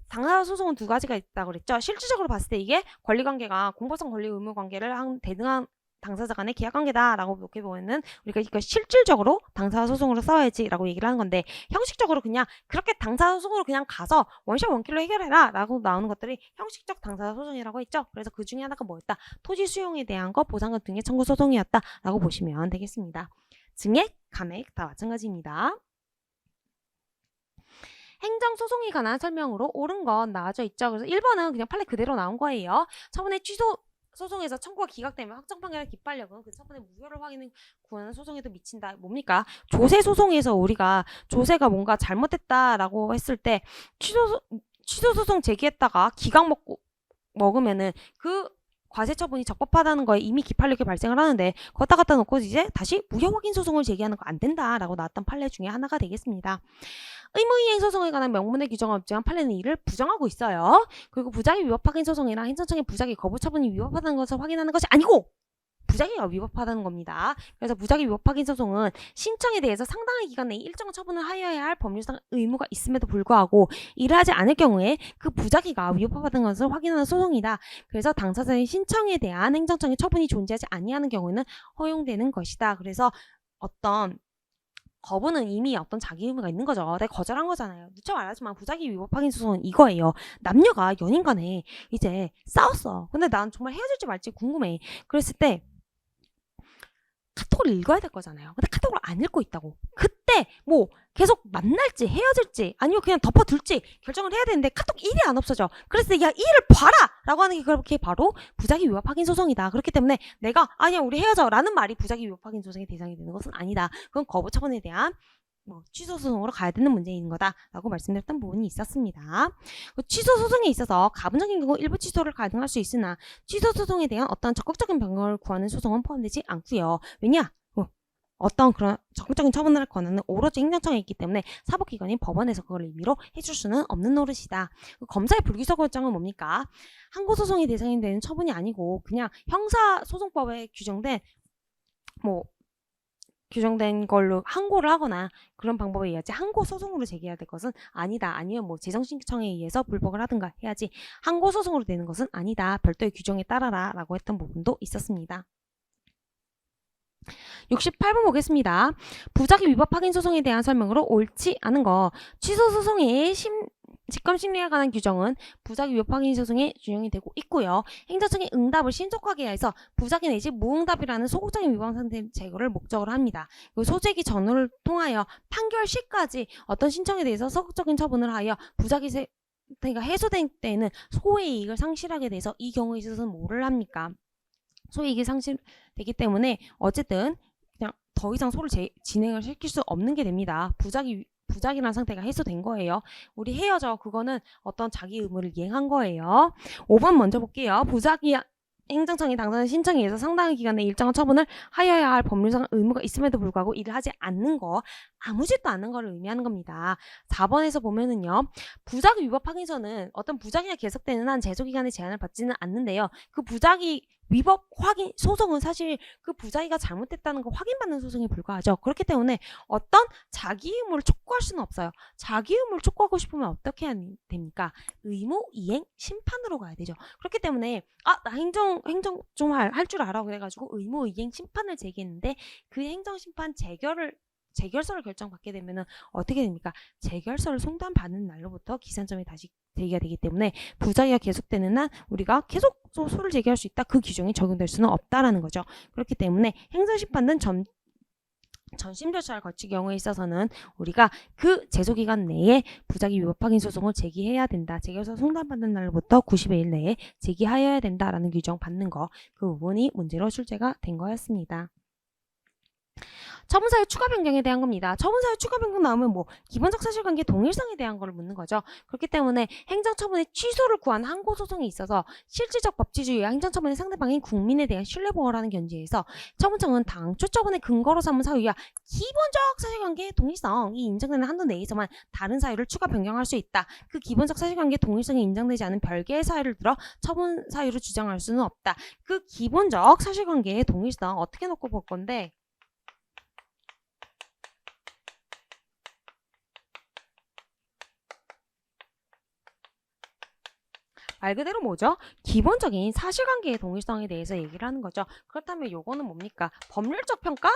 당사자 소송은 두 가지가 있다고 그랬죠. 실질적으로 봤을 때 이게 권리관계가 공법상 권리 의무 관계를 한 대등한 당사자 간의 계약관계다라고 이렇게 보면은 우리가 이거 실질적으로 당사자 소송으로 싸워야지라고 얘기를 하는 건데, 형식적으로 그냥 그렇게 당사자 소송으로 그냥 가서 원샷 원킬로 해결해라 라고 나오는 것들이 형식적 당사자 소송이라고 했죠. 그래서 그 중에 하나가 뭐였다? 토지 수용에 대한 거 보상금 등의 청구 소송이었다 라고 보시면 되겠습니다. 증액, 감액 다 마찬가지입니다. 행정소송에 관한 설명으로 옳은 건 나와져 있죠. 그래서 1번은 그냥 판례 그대로 나온 거예요. 처분의 취소 소송에서 청구가 기각되면 확정 판결의 기판력은 그 처분의 무효를 확인을 구하는 소송에도 미친다. 뭡니까? 조세 소송에서 우리가 조세가 뭔가 잘못됐다라고 했을 때 취소 소송 제기했다가 기각 먹으면은 그 과세 처분이 적법하다는 거에 이미 기판력이 발생을 하는데, 걷다 갖다 놓고 이제 다시 무효 확인 소송을 제기하는 거 안 된다라고 나왔던 판례 중에 하나가 되겠습니다. 의무이행 소송에 관한 명문의 규정은 없지만 판례는 이를 부정하고 있어요. 그리고 부작위 위법 확인 소송이나 행정청의 부작위 거부 처분이 위법하다는 것을 확인하는 것이 아니고 부작위가 위법하다는 겁니다. 그래서 부작위 위법 확인 소송은 신청에 대해서 상당한 기간 내에 일정 처분을 하여야 할 법률상 의무가 있음에도 불구하고 이를 하지 않을 경우에 그 부작위가 위법하다는 것을 확인하는 소송이다. 그래서 당사자의 신청에 대한 행정청의 처분이 존재하지 아니하는 경우에는 허용되는 것이다. 그래서 어떤 거부는 이미 어떤 자기 의무가 있는 거죠. 내가 거절한 거잖아요. 누차 말하지만 부작위 위법 확인 소송은 이거예요. 남녀가 연인 간에 이제 싸웠어. 근데 난 정말 헤어질지 말지 궁금해. 그랬을 때 카톡을 읽어야 될 거잖아요. 근데 카톡을 안 읽고 있다고. 그때 뭐 계속 만날지 헤어질지 아니면 그냥 덮어둘지 결정을 해야 되는데 카톡 일이 안 없어져. 그래서 야, 이 일을 봐라! 라고 하는 게 그렇게 바로 부작위 위법 확인 소송이다. 그렇기 때문에 내가 아니야 우리 헤어져 라는 말이 부작위 위법 확인 소송의 대상이 되는 것은 아니다. 그건 거부 처분에 대한 취소 소송으로 가야 되는 문제인 거다라고 말씀드렸던 부분이 있었습니다. 취소 소송에 있어서 가분적인 경우 일부 취소를 가능할 수 있으나 취소 소송에 대한 어떤 적극적인 변경을 구하는 소송은 포함되지 않고요. 왜냐? 어떤 그런 적극적인 처분을 할 권한은 오로지 행정청에 있기 때문에 사법기관인 법원에서 그걸 임의로 해줄 수는 없는 노릇이다. 검사의 불기소 결정은 뭡니까? 항고소송의 대상이 되는 처분이 아니고 그냥 형사소송법에 규정된 걸로 항고를 하거나 그런 방법에 의하지 항고소송으로 제기해야 될 것은 아니다. 아니면 재정신청에 의해서 불복을 하든가 해야지 항고소송으로 되는 것은 아니다. 별도의 규정에 따라라 라고 했던 부분도 있었습니다. 68번 보겠습니다. 부작위 위법 확인 소송에 대한 설명으로 옳지 않은 거. 취소 소송의 직권 심리에 관한 규정은 부작위 위법 확인 소송에 준용이 되고 있고요. 행정청의 응답을 신속하게 해서 부작위 내지 무응답이라는 소극적인 위반 상태 제거를 목적으로 합니다. 소재기 전후를 통하여 판결 시까지 어떤 신청에 대해서 소극적인 처분을 하여 부작위 상태가 해소된 때에는 소의 이익을 상실하게 돼서 이 경우에 있어서는 뭐를 합니까? 소이익이 상실되기 때문에 어쨌든 그냥 더 이상 소를 진행을 시킬 수 없는 게 됩니다. 부작이라는 상태가 해소된 거예요. 우리 헤어져. 그거는 어떤 자기 의무를 이행한 거예요. 5번 먼저 볼게요. 부작위 행정청이 당사자 신청에 의해서 상당한 기간에 일정한 처분을 하여야 할 법률상 의무가 있음에도 불구하고 이를 하지 않는 거, 아무 짓도 않는 거를 의미하는 겁니다. 4번에서 보면은요. 부작위 위법 확인서는 어떤 부작위가 계속되는 한 제소기간의 제한을 받지는 않는데요. 그 부작위 위법 확인 소송은 사실 그 부작위가 잘못됐다는 거 확인받는 소송에 불과하죠. 그렇기 때문에 어떤 자기 의무를 촉구할 수는 없어요. 자기 의무를 촉구하고 싶으면 어떻게 해야 됩니까? 의무 이행 심판으로 가야 되죠. 그렇기 때문에 나 행정 좀 할 줄 알아 그래가지고 의무 이행 심판을 제기했는데 그 행정심판 재결서를 결정받게 되면은 어떻게 됩니까? 재결서를 송달받는 날로부터 기산점이 다시 제기가 되기 때문에 부작위가 계속되는 한 우리가 계속 소를 제기할 수 있다. 그 규정이 적용될 수는 없다라는 거죠. 그렇기 때문에 행정심판은 전심 절차를 거칠 경우에 있어서는 우리가 그 제소기간 내에 부작위 위법 확인 소송을 제기해야 된다. 재결서 송달받는 날부터 90일 내에 제기하여야 된다라는 규정 받는 거, 그 부분이 문제로 출제가 된 거였습니다. 처분사유 추가 변경에 대한 겁니다. 처분사유 추가 변경 나오면 뭐 기본적 사실관계 동일성에 대한 걸 묻는 거죠. 그렇기 때문에 행정처분의 취소를 구한 항고소송이 있어서 실질적 법치주의와 행정처분의 상대방인 국민에 대한 신뢰보호라는 견지에서 처분청은 당초 처분의 근거로 삼은 사유야 기본적 사실관계의 동일성이 인정되는 한도 내에서만 다른 사유를 추가 변경할 수 있다. 그 기본적 사실관계의 동일성이 인정되지 않은 별개의 사유를 들어 처분 사유를 주장할 수는 없다. 그 기본적 사실관계의 동일성 어떻게 놓고 볼 건데, 말 그대로 뭐죠? 기본적인 사실관계의 동일성에 대해서 얘기를 하는 거죠. 그렇다면 요거는 뭡니까? 법률적 평가?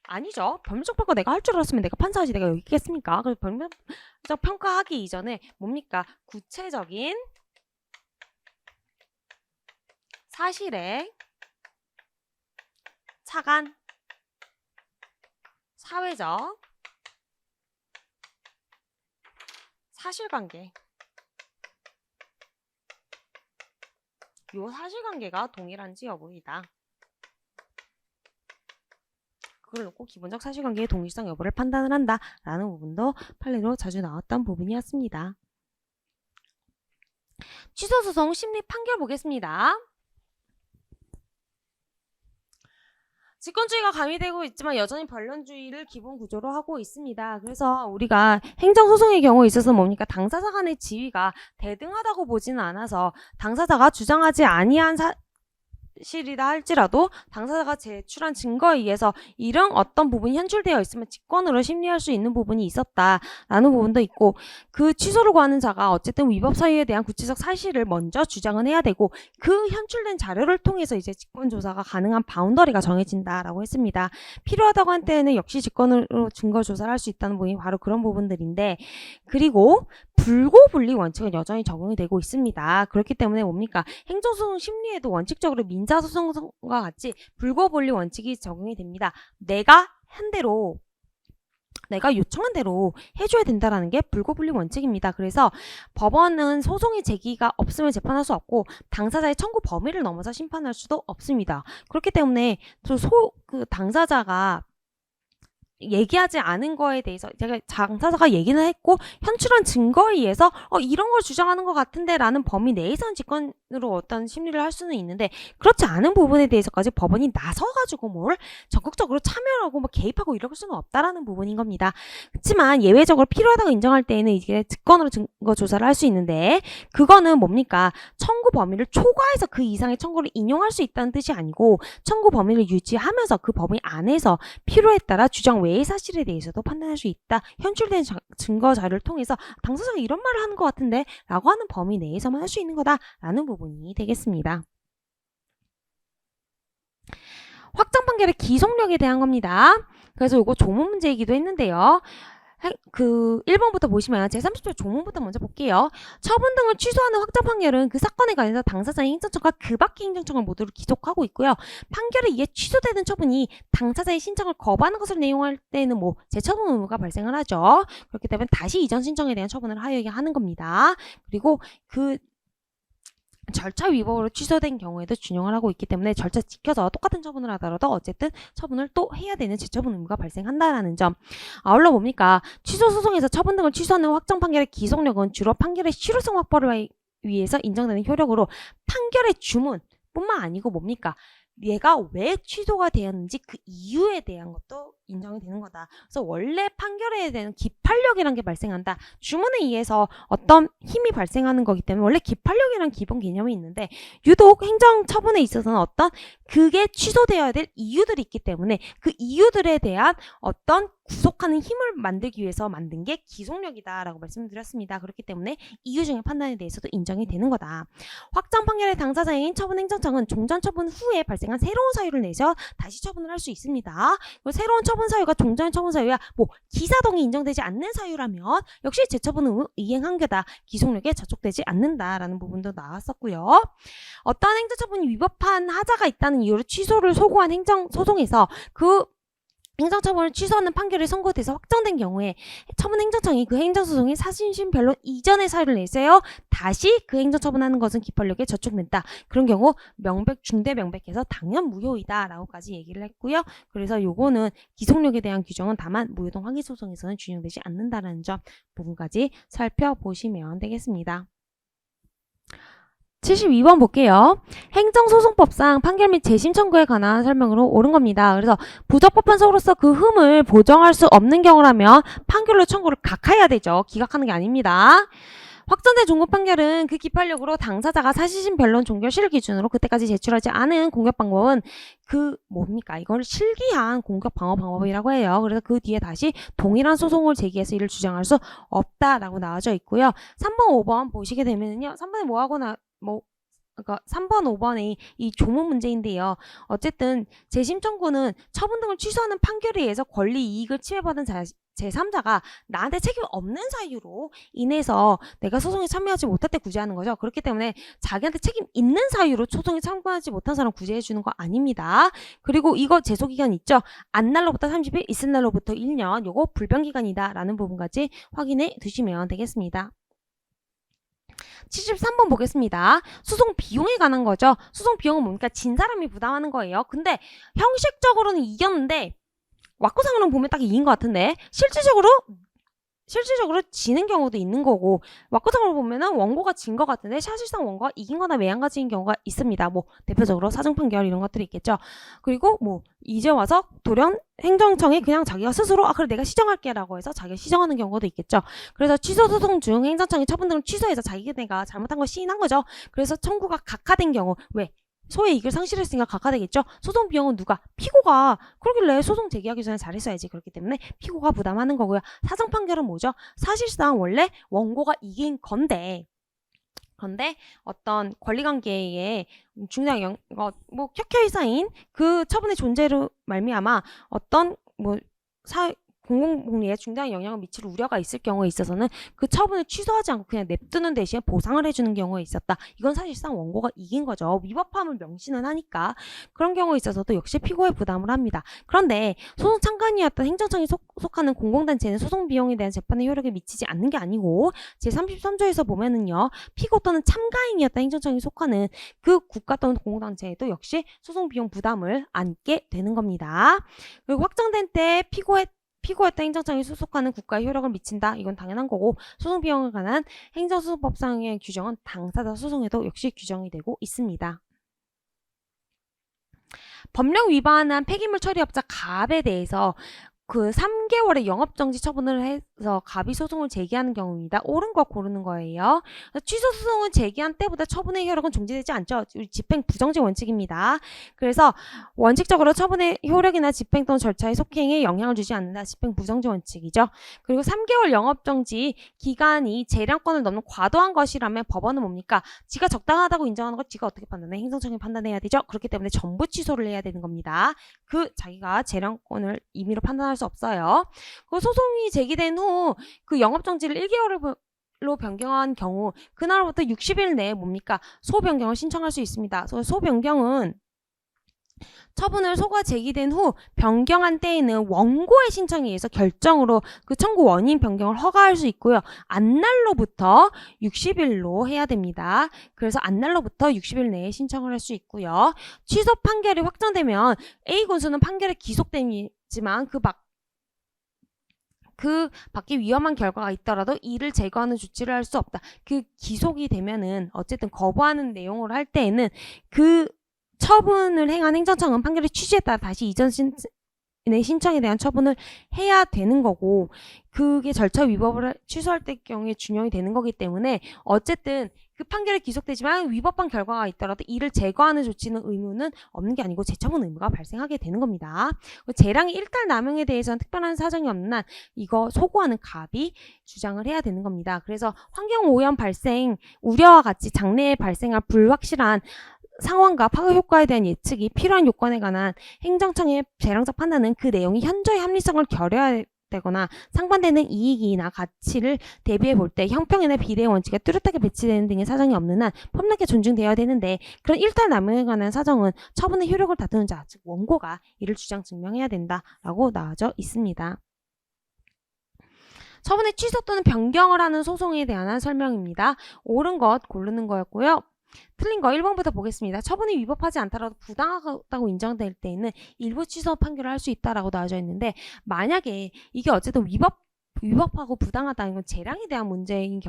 아니죠. 법률적 평가 내가 할 줄 알았으면 내가 판사하지 내가 여기 있겠습니까? 그래서 법률적 평가하기 이전에 뭡니까? 구체적인 사실의 차관, 사회적 사실관계, 요 사실관계가 동일한지 여부이다. 그걸 놓고 기본적 사실관계의 동일성 여부를 판단을 한다 라는 부분도 판례로 자주 나왔던 부분이었습니다. 취소소송 심리 판결 보겠습니다. 직권주의가 가미되고 있지만 여전히 변론주의를 기본 구조로 하고 있습니다. 그래서 우리가 행정소송의 경우에 있어서 뭡니까? 당사자 간의 지위가 대등하다고 보지는 않아서 당사자가 주장하지 아니한 사실이다 할지라도 당사자가 제출한 증거에 의해서 이런 어떤 부분이 현출되어 있으면 직권으로 심리할 수 있는 부분이 있었다라는 부분도 있고, 그 취소를 구하는 자가 어쨌든 위법 사유에 대한 구체적 사실을 먼저 주장은 해야 되고 그 현출된 자료를 통해서 이제 직권 조사가 가능한 바운더리가 정해진다라고 했습니다. 필요하다고 한 때에는 역시 직권으로 증거 조사를 할 수 있다는 부분이 바로 그런 부분들인데, 그리고 불고불리 원칙은 여전히 적용이 되고 있습니다. 그렇기 때문에 뭡니까? 행정소송 심리에도 원칙적으로 민사소송과 같이 불고불리 원칙이 적용이 됩니다. 내가 요청한 대로 해줘야 된다라는 게 불고불리 원칙입니다. 그래서 법원은 소송의 제기가 없으면 재판할 수 없고 당사자의 청구 범위를 넘어서 심판할 수도 없습니다. 그렇기 때문에 당사자가 얘기하지 않은 거에 대해서 제가 당사자가 얘기는 했고 현출한 증거에 의해서 이런 걸 주장하는 것 같은데 라는 범위 내에서는 직권으로 어떤 심리를 할 수는 있는데, 그렇지 않은 부분에 대해서까지 법원이 나서가지고 뭘 적극적으로 참여하고 뭐 개입하고 이럴 수는 없다라는 부분인 겁니다. 그렇지만 예외적으로 필요하다고 인정할 때에는 이게 직권으로 증거 조사를 할 수 있는데, 그거는 뭡니까? 청구 범위를 초과해서 그 이상의 청구를 인용할 수 있다는 뜻이 아니고 청구 범위를 유지하면서 그 범위 안에서 필요에 따라 주장 외의 사실에 대해서도 판단할 수 있다. 현출된 증거 자료를 통해서 당사자가 이런 말을 하는 것 같은데 라고 하는 범위 내에서만 할 수 있는 거다라는 부분이 되겠습니다. 확정 판결의 기속력에 대한 겁니다. 그래서 이거 조문 문제이기도 했는데요. 1번부터 보시면 제30조 조문부터 먼저 볼게요. 처분 등을 취소하는 확정 판결은 그 사건에 관해서 당사자의 행정청과 그 밖의 행정청을 모두를 기속하고 있고요. 판결에 의해 취소되는 처분이 당사자의 신청을 거부하는 것을 내용할 때는 재처분 의무가 발생을 하죠. 그렇기 때문에 다시 이전 신청에 대한 처분을 하여야 하는 겁니다. 그리고 절차 위반으로 취소된 경우에도 준용을 하고 있기 때문에 절차 지켜서 똑같은 처분을 하더라도 어쨌든 처분을 또 해야 되는 재처분 의무가 발생한다라는 점. 아울러 뭡니까? 취소 소송에서 처분 등을 취소하는 확정 판결의 기속력은 주로 판결의 실효성 확보를 위해서 인정되는 효력으로 판결의 주문뿐만 아니고 뭡니까? 얘가 왜 취소가 되었는지 그 이유에 대한 것도 인정이 되는 거다. 그래서 원래 판결에 대한 기판력이라는 게 발생한다. 주문에 의해서 어떤 힘이 발생하는 거기 때문에 원래 기판력이라는 기본 개념이 있는데 유독 행정처분에 있어서는 어떤 그게 취소되어야 될 이유들이 있기 때문에 그 이유들에 대한 어떤 구속하는 힘을 만들기 위해서 만든 게 기속력이다라고 말씀드렸습니다. 그렇기 때문에 이유 중의 판단에 대해서도 인정이 되는 거다. 확정 판결의 당사자인 처분행정청은 종전처분 후에 발생한 새로운 사유를 내서 다시 처분을 할 수 있습니다. 새로운 처분 사유가 종전 처분 사유야 기사동이 인정되지 않는 사유라면 역시 재처분 의무 이행한 게다. 기속력에 저촉되지 않는다라는 부분도 나왔었고요. 어떤 행정처분이 위법한 하자가 있다는 이유로 취소를 소구한 행정소송에서 그 행정처분을 취소하는 판결이 선고돼서 확정된 경우에 처분행정청이 그 행정소송의 사실심 변론 이전의 사유를 내세요. 다시 그 행정처분하는 것은 기판력에 저촉된다. 그런 경우 중대 명백해서 당연 무효이다 라고까지 얘기를 했고요. 그래서 요거는 기속력에 대한 규정은 다만 무효동 항의소송에서는 준용되지 않는다는 점 부분까지 살펴보시면 되겠습니다. 72번 볼게요. 행정소송법상 판결 및 재심 청구에 관한 설명으로 옳은 겁니다. 그래서 부적법한서로서 그 흠을 보정할 수 없는 경우라면 판결로 청구를 각하해야 되죠. 기각하는 게 아닙니다. 확정된 종급 판결은 그 기판력으로 당사자가 사실심 변론 종결 시를 기준으로 그때까지 제출하지 않은 공격 방법은 뭡니까? 이걸 실기한 공격 방어 방법이라고 해요. 그래서 그 뒤에 다시 동일한 소송을 제기해서 이를 주장할 수 없다라고 나와져 있고요. 3번, 5번 보시게 되면요. 3번에 그러니까 3번, 5번의 이 조문 문제인데요. 어쨌든 재심 청구는 처분 등을 취소하는 판결에 의해서 권리 이익을 침해받은 제3자가 나한테 책임 없는 사유로 인해서 내가 소송에 참여하지 못할 때 구제하는 거죠. 그렇기 때문에 자기한테 책임 있는 사유로 소송에 참여하지 못한 사람 구제해 주는 거 아닙니다. 그리고 이거 제소기간 있죠. 안 날로부터 30일, 있은 날로부터 1년. 요거 불변기간이다 라는 부분까지 확인해 두시면 되겠습니다. 73번 보겠습니다. 소송 비용에 관한 거죠. 소송 비용은 뭡니까? 진 사람이 부담하는 거예요. 근데 형식적으로는 이겼는데 왁구상으로는 보면 딱 이긴 것 같은데 실질적으로 지는 경우도 있는 거고 왁구상으로 보면은 원고가 진 것 같은데 사실상 원고가 이긴 거나 매한가지인 경우가 있습니다. 대표적으로 사정판결 이런 것들이 있겠죠. 그리고 이제 와서 돌연 행정청이 그냥 자기가 스스로 그래 내가 시정할게 라고 해서 자기가 시정하는 경우도 있겠죠. 그래서 취소소송 중 행정청이 처분 등을 취소해서 자기가 잘못한 걸 시인한 거죠. 그래서 청구가 각하된 경우 왜? 소의 이익을 상실했으니까 각하되겠죠. 소송 비용은 누가? 피고가. 그러길래 소송 제기하기 전에 잘했어야지. 그렇기 때문에 피고가 부담하는 거고요. 사정 판결은 뭐죠? 사실상 원래 원고가 이긴 건데 어떤 권리관계에 중요한 켜켜이 쌓인 그 처분의 존재로 말미암아 어떤 공공복리에 중대한 영향을 미칠 우려가 있을 경우에 있어서는 그 처분을 취소하지 않고 그냥 냅두는 대신에 보상을 해주는 경우가 있었다. 이건 사실상 원고가 이긴 거죠. 위법함을 명시는 하니까 그런 경우에 있어서도 역시 피고의 부담을 합니다. 그런데 소송 참관인이었던 행정청이 속하는 공공단체는 소송 비용에 대한 재판의 효력에 미치지 않는 게 아니고 제33조에서 보면은요. 피고 또는 참가인이었던 행정청이 속하는 그 국가 또는 공공단체에도 역시 소송 비용 부담을 안게 되는 겁니다. 그리고 확정된 때 피고였던 행정청이 소속하는 국가에 효력을 미친다. 이건 당연한 거고 소송 비용에 관한 행정소송법상의 규정은 당사자 소송에도 역시 규정이 되고 있습니다. 법령 위반한 폐기물 처리업자 갑에 대해서 그 3개월의 영업정지 처분을 해서 갑이 소송을 제기하는 경우입니다. 옳은 거 고르는 거예요. 취소 소송을 제기한 때보다 처분의 효력은 종지되지 않죠. 우리 집행 부정지 원칙입니다. 그래서 원칙적으로 처분의 효력이나 집행 또는 절차의 속행에 영향을 주지 않는다. 집행 부정지 원칙이죠. 그리고 3개월 영업정지 기간이 재량권을 넘는 과도한 것이라면 법원은 뭡니까? 지가 적당하다고 인정하는 걸 지가 어떻게 판단해? 행정청이 판단해야 되죠. 그렇기 때문에 전부 취소를 해야 되는 겁니다. 자기가 재량권을 임의로 판단할 수 없어요. 그 소송이 제기된 후 그 영업정지를 1개월로 변경한 경우 그날부터 60일 내에 뭡니까? 소변경을 신청할 수 있습니다. 소변경은 처분을 소가 제기된 후 변경한 때에는 원고의 신청에 의해서 결정으로 그 청구 원인 변경을 허가할 수 있고요. 안날로부터 60일로 해야 됩니다. 그래서 안날로부터 60일 내에 신청을 할 수 있고요. 취소 판결이 확정되면 A 군수는 판결에 기속되지만 그 밖에 위험한 결과가 있더라도 이를 제거하는 조치를 할 수 없다. 그 기속이 되면은 어쨌든 거부하는 내용으로 할 때에는 그 처분을 행한 행정청은 판결의 취지에 따라 다시 이전 신청에 대한 처분을 해야 되는 거고, 그게 절차 위법을 취소할 때 경우에 준용이 되는 거기 때문에 어쨌든 그 판결이 기속되지만 위법한 결과가 있더라도 이를 제거하는 조치는 의무는 없는 게 아니고 재처분 의무가 발생하게 되는 겁니다. 재량의 일탈 남용에 대해서는 특별한 사정이 없는 한 이거 소고하는 갑이 주장을 해야 되는 겁니다. 그래서 환경오염 발생 우려와 같이 장래에 발생할 불확실한 상황과 파급 효과에 대한 예측이 필요한 요건에 관한 행정청의 재량적 판단은 그 내용이 현저히 합리성을 결여되거나 상반되는 이익이나 가치를 대비해 볼 때 형평이나 비례의 원칙에 뚜렷하게 배치되는 등의 사정이 없는 한 법률에 존중되어야 되는데, 그런 일탈 남용에 관한 사정은 처분의 효력을 다투는 자, 즉 원고가 이를 주장 증명해야 된다라고 나와져 있습니다. 처분의 취소 또는 변경을 하는 소송에 대한 설명입니다. 옳은 것 고르는 거였고요. 틀린 거 1번부터 보겠습니다. 처분이 위법하지 않더라도 부당하다고 인정될 때에는 일부 취소 판결을 할 수 있다라고 나와져 있는데, 만약에 이게 어쨌든 위법하고 부당하다는 건 재량에 대한 문제인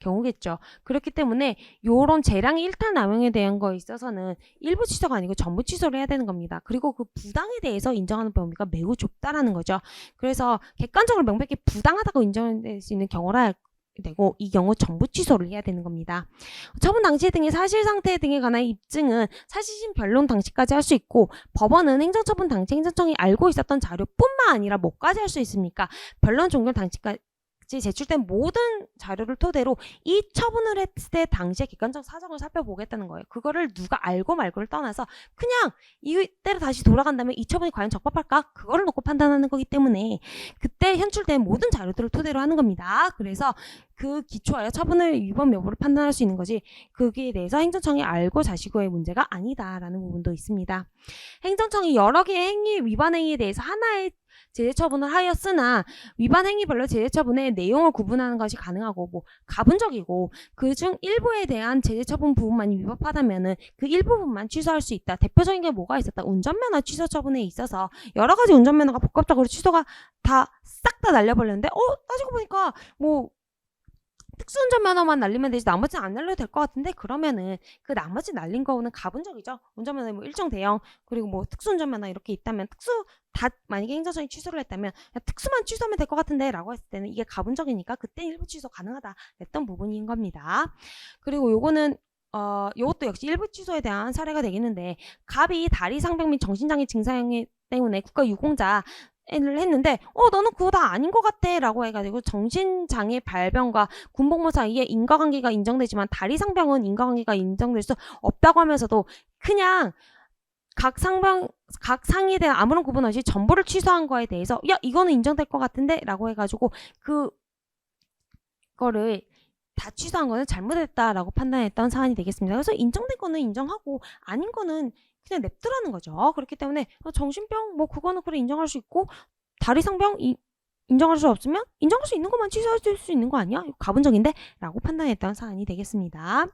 경우겠죠. 그렇기 때문에 요런 재량의 일탈 남용에 대한 거에 있어서는 일부 취소가 아니고 전부 취소를 해야 되는 겁니다. 그리고 그 부당에 대해서 인정하는 범위가 매우 좁다라는 거죠. 그래서 객관적으로 명백히 부당하다고 인정될 수 있는 경우라 되고, 이 경우 전부 취소를 해야 되는 겁니다. 처분 당시 등의 사실 상태 등에 관한 입증은 사실심 변론 당시까지 할 수 있고, 법원은 행정처분 당시 행정청이 알고 있었던 자료뿐만 아니라 뭐까지 할 수 있습니까? 변론 종결 당시까지 제출된 모든 자료를 토대로 이 처분을 했을 때 당시의 객관적 사정을 살펴보겠다는 거예요. 그거를 누가 알고 말고를 떠나서 그냥 이때로 다시 돌아간다면 이 처분이 과연 적법할까? 그거를 놓고 판단하는 거기 때문에 그때 현출된 모든 자료들을 토대로 하는 겁니다. 그래서 그 기초하여 처분을 위법 여부를 판단할 수 있는 거지, 거기에 대해서 행정청이 알고 자시고의 문제가 아니다라는 부분도 있습니다. 행정청이 여러 개의 행위, 위반 행위에 대해서 하나의 제재 처분을 하였으나 위반 행위별로 제재 처분의 내용을 구분하는 것이 가능하고 가분적이고 그중 일부에 대한 제재 처분 부분만이 위법하다면은 그 일부분만 취소할 수 있다. 대표적인 게 뭐가 있었다? 운전면허 취소 처분에 있어서 여러 가지 운전면허가 복합적으로 취소가 싹 다 날려버렸는데 따지고 보니까 특수운전면허만 날리면 되지 나머지는 안 날려도 될 것 같은데, 그러면은 그 나머지 날린 거는 가분적이죠. 운전면허 일정 대형 그리고 특수운전면허 이렇게 있다면 만약에 행정청이 취소를 했다면 특수만 취소하면 될 것 같은데 라고 했을 때는 이게 가분적이니까 그때 일부 취소 가능하다 했던 부분인 겁니다. 그리고 요거는 요것도 역시 일부 취소에 대한 사례가 되겠는데, 갑이 다리 상병 및 정신장애 증상 때문에 국가유공자 를 했는데 너는 그거 다 아닌 것 같아 라고 해가지고 정신장애 발병과 군복무 사이에 인과관계가 인정되지만 다리 상병은 인과관계가 인정될 수 없다고 하면서도 그냥 각 상에 대한 아무런 구분 없이 전부를 취소한 거에 대해서 이거는 인정될 것 같은데 라고 해가지고 그거를 다 취소한 거는 잘못했다라고 판단했던 사안이 되겠습니다. 그래서 인정된 거는 인정하고 아닌 거는 그냥 냅두라는 거죠. 그렇기 때문에 정신병 그거는 그래 인정할 수 있고, 다리상병 인정할 수 없으면 인정할 수 있는 것만 취소할 수 있는 거 아니야? 가분적인데? 라고 판단했던 사안이 되겠습니다.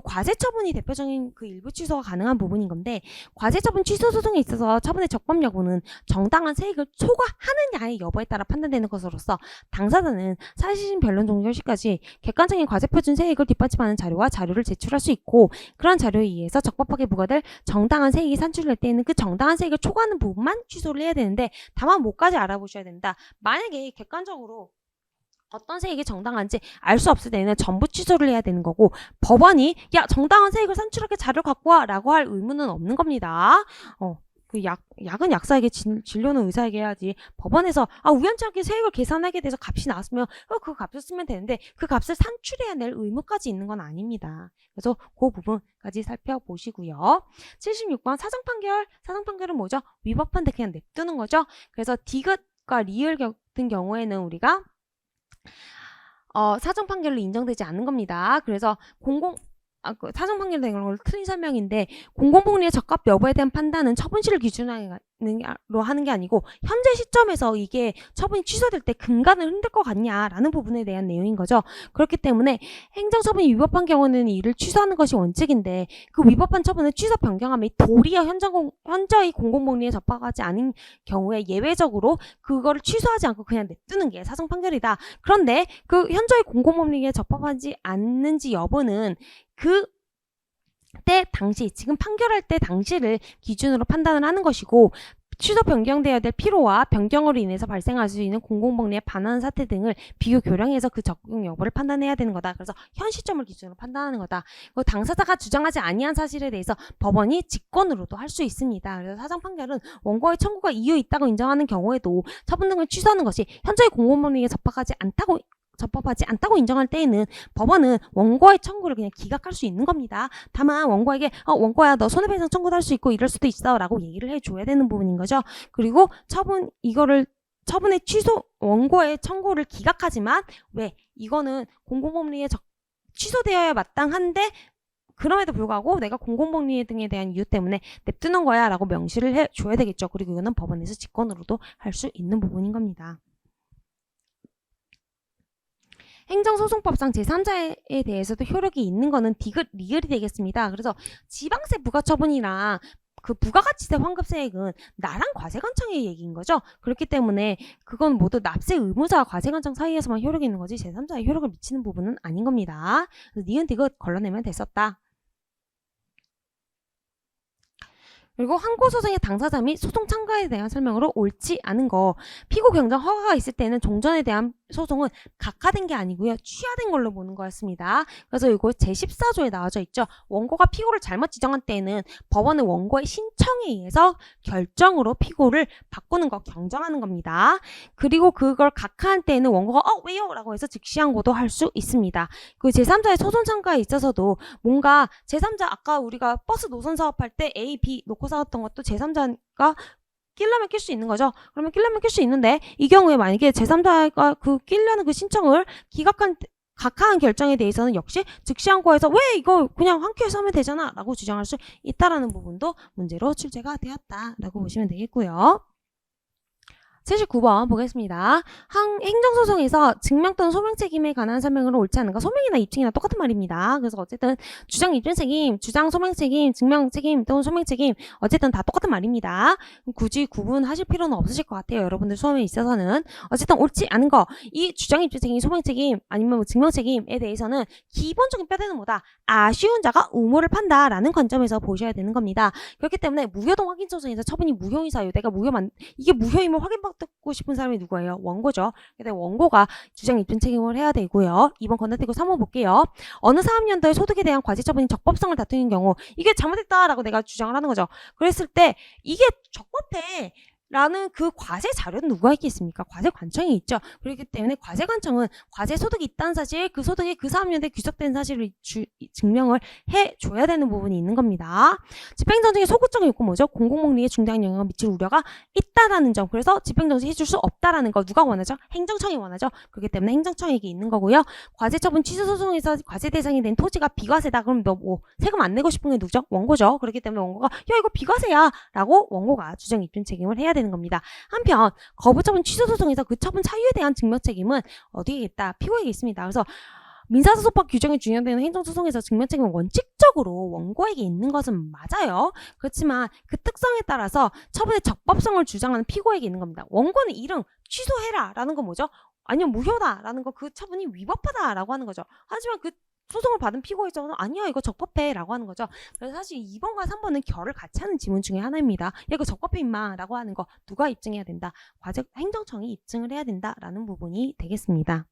과세 처분이 대표적인 그 일부 취소가 가능한 부분인 건데, 과세 처분 취소 소송에 있어서 처분의 적법 여부는 정당한 세액을 초과하느냐의 여부에 따라 판단되는 것으로서 당사자는 사실심 변론 종결 시까지 객관적인 과세 표준 세액을 뒷받침하는 자료와 자료를 제출할 수 있고, 그런 자료에 의해서 적법하게 부과될 정당한 세액이 산출될 때에는 그 정당한 세액을 초과하는 부분만 취소를 해야 되는데, 다만 뭐까지 알아보셔야 된다. 만약에 객관적으로 어떤 세액이 정당한지 알 수 없을 때는 전부 취소를 해야 되는 거고, 법원이 정당한 세액을 산출하게 자료를 갖고 와 라고 할 의무는 없는 겁니다. 그 약은 약사에게 진료는 의사에게 해야지, 법원에서 우연치 않게 세액을 계산하게 돼서 값이 나왔으면 그 값을 쓰면 되는데 그 값을 산출해야 낼 의무까지 있는 건 아닙니다. 그래서 그 부분까지 살펴보시고요. 76번 사정판결은 뭐죠? 위법한데 그냥 냅두는 거죠. 그래서 디귿과 리을 같은 경우에는 우리가 사정판결로 인정되지 않는 겁니다. 그래서 그 사정 판결된 걸 틀린 설명인데 공공복리의 적합 여부에 대한 판단은 처분시를 기준으로 하는 게 아니고 현재 시점에서 이게 처분이 취소될 때 근간을 흔들 것 같냐라는 부분에 대한 내용인 거죠. 그렇기 때문에 행정처분이 위법한 경우는 이를 취소하는 것이 원칙인데 그 위법한 처분을 취소 변경함이 도리어 현저히 공공복리에 적합하지 않은 경우에 예외적으로 그거를 취소하지 않고 그냥 냅두는 게 사정 판결이다. 그런데 그 현저히 공공복리에 적합하지 않는지 여부는 그때 당시 지금 판결할 때 당시를 기준으로 판단을 하는 것이고 취소 변경되어야 될 필요와 변경으로 인해서 발생할 수 있는 공공복리에 반하는 사태 등을 비교 교량해서 그 적용 여부를 판단해야 되는 거다. 그래서 현 시점을 기준으로 판단하는 거다. 당사자가 주장하지 아니한 사실에 대해서 법원이 직권으로도 할 수 있습니다. 그래서 사정 판결은 원고의 청구가 이유 있다고 인정하는 경우에도 처분 등을 취소하는 것이 현저히 공공복리에 적합하지 않다고 인정할 때에는 법원은 원고의 청구를 그냥 기각할 수 있는 겁니다. 다만 원고에게 원고야 너 손해배상 청구도 할 수 있고 이럴 수도 있어 라고 얘기를 해줘야 되는 부분인 거죠. 그리고 처분의 취소 원고의 청구를 기각하지만 왜 이거는 공공복리에 취소되어야 마땅한데 그럼에도 불구하고 내가 공공복리 등에 대한 이유 때문에 냅두는 거야 라고 명시를 해줘야 되겠죠. 그리고 이거는 법원에서 직권으로도 할 수 있는 부분인 겁니다. 행정소송법상 제3자에 대해서도 효력이 있는 거는 리을이 되겠습니다. 그래서 지방세 부가처분이랑 그 부가가치세 환급세액은 나랑 과세관청의 얘기인 거죠. 그렇기 때문에 그건 모두 납세 의무자와 과세관청 사이에서만 효력이 있는 거지 제3자에 효력을 미치는 부분은 아닌 겁니다. 그래서 니은 디귿 걸러내면 됐었다. 그리고 항고소송의 당사자 및 소송 참가에 대한 설명으로 옳지 않은 거. 피고 경정 허가가 있을 때는 종전에 대한 소송은 각하된 게 아니고요. 취하된 걸로 보는 거였습니다. 그래서 이거 제14조에 나와져 있죠. 원고가 피고를 잘못 지정한 때에는 법원은 원고의 신청에 의해서 결정으로 피고를 바꾸는 거 경정하는 겁니다. 그리고 그걸 각하한 때에는 원고가 왜요? 라고 해서 즉시 항고도 할 수 있습니다. 그 제3자의 소송 참가에 있어서도 뭔가 제3자 아까 우리가 버스 노선 사업할 때 A, B 놓고 싸웠던 것도 제3자가 끼려면 낄 수 있는 거죠. 그러면 끼려면 낄 수 있는데 이 경우에 만약에 제3자가 그 끼려는 그 신청을 각하한 결정에 대해서는 역시 즉시 항고해서 왜 이거 그냥 한 큐에서 하면 되잖아 라고 주장할 수 있다라는 부분도 문제로 출제가 되었다 라고 보시면 되겠고요. 79번 보겠습니다. 행정소송에서 증명 또는 소명 책임에 관한 설명으로 옳지 않은 거 소명이나 입증이나 똑같은 말입니다. 그래서 어쨌든 주장 입증 책임, 주장 소명 책임, 증명 책임 또는 소명 책임 어쨌든 다 똑같은 말입니다. 굳이 구분하실 필요는 없으실 것 같아요. 여러분들 수험에 있어서는 어쨌든 옳지 않은 거 이 주장 입증 책임, 소명 책임 아니면 뭐 증명 책임에 대해서는 기본적인 뼈대는 뭐다? 아쉬운 자가 의무를 판다라는 관점에서 보셔야 되는 겁니다. 그렇기 때문에 무효동 확인소송에서 처분이 무효인 사유 내가 이게 무효임을 확인받고 싶은 사람이 누구예요? 원고죠. 그래서 원고가 주장 입증 책임을 해야 되고요. 2번 건너뛰고 3번 볼게요. 어느 사업연도의 소득에 대한 과세처분이 적법성을 다투는 경우 이게 잘못했다라고 내가 주장을 하는 거죠. 그랬을 때 이게 적법해 라는 그 과세 자료는 누가 있겠습니까? 과세관청이 있죠. 그렇기 때문에 과세관청은 과세 소득이 있다는 사실, 그 소득이 그 사업연도에 귀속된 사실을 증명을 해줘야 되는 부분이 있는 겁니다. 집행정지의 소극적인 요건 뭐죠? 공공복리에 중대한 영향을 미칠 우려가 있다라는 점. 그래서 집행정지 해줄 수 없다라는 거 누가 원하죠? 행정청이 원하죠. 그렇기 때문에 행정청에게 있는 거고요. 과세처분 취소소송에서 과세 대상이 된 토지가 비과세다. 그럼 너 뭐 세금 안 내고 싶은 게 누구죠? 원고죠. 그렇기 때문에 원고가 야 이거 비과세야 라고 원고가 주장 입증 책임을 해야 되는 겁니다. 한편 거부처분 취소소송에서 그 처분 사유에 대한 증명 책임은 어디에 있다? 피고에게 있습니다. 그래서 민사소송법 규정에 준용되는 행정소송에서 증명 책임은 원칙적으로 원고에게 있는 것은 맞아요. 그렇지만 그 특성에 따라서 처분의 적법성을 주장하는 피고에게 있는 겁니다. 원고는 이름 취소해라 라는 건 뭐죠? 아니면 무효다 라는 거 그 처분이 위법하다 라고 하는 거죠. 하지만 그 소송을 받은 피고의 입장에서는 아니야 이거 적법해 라고 하는 거죠. 그래서 사실 2번과 3번은 결을 같이 하는 지문 중에 하나입니다. 야 이거 적법해 임마 라고 하는 거 누가 입증해야 된다? 행정청이 입증을 해야 된다 라는 부분이 되겠습니다.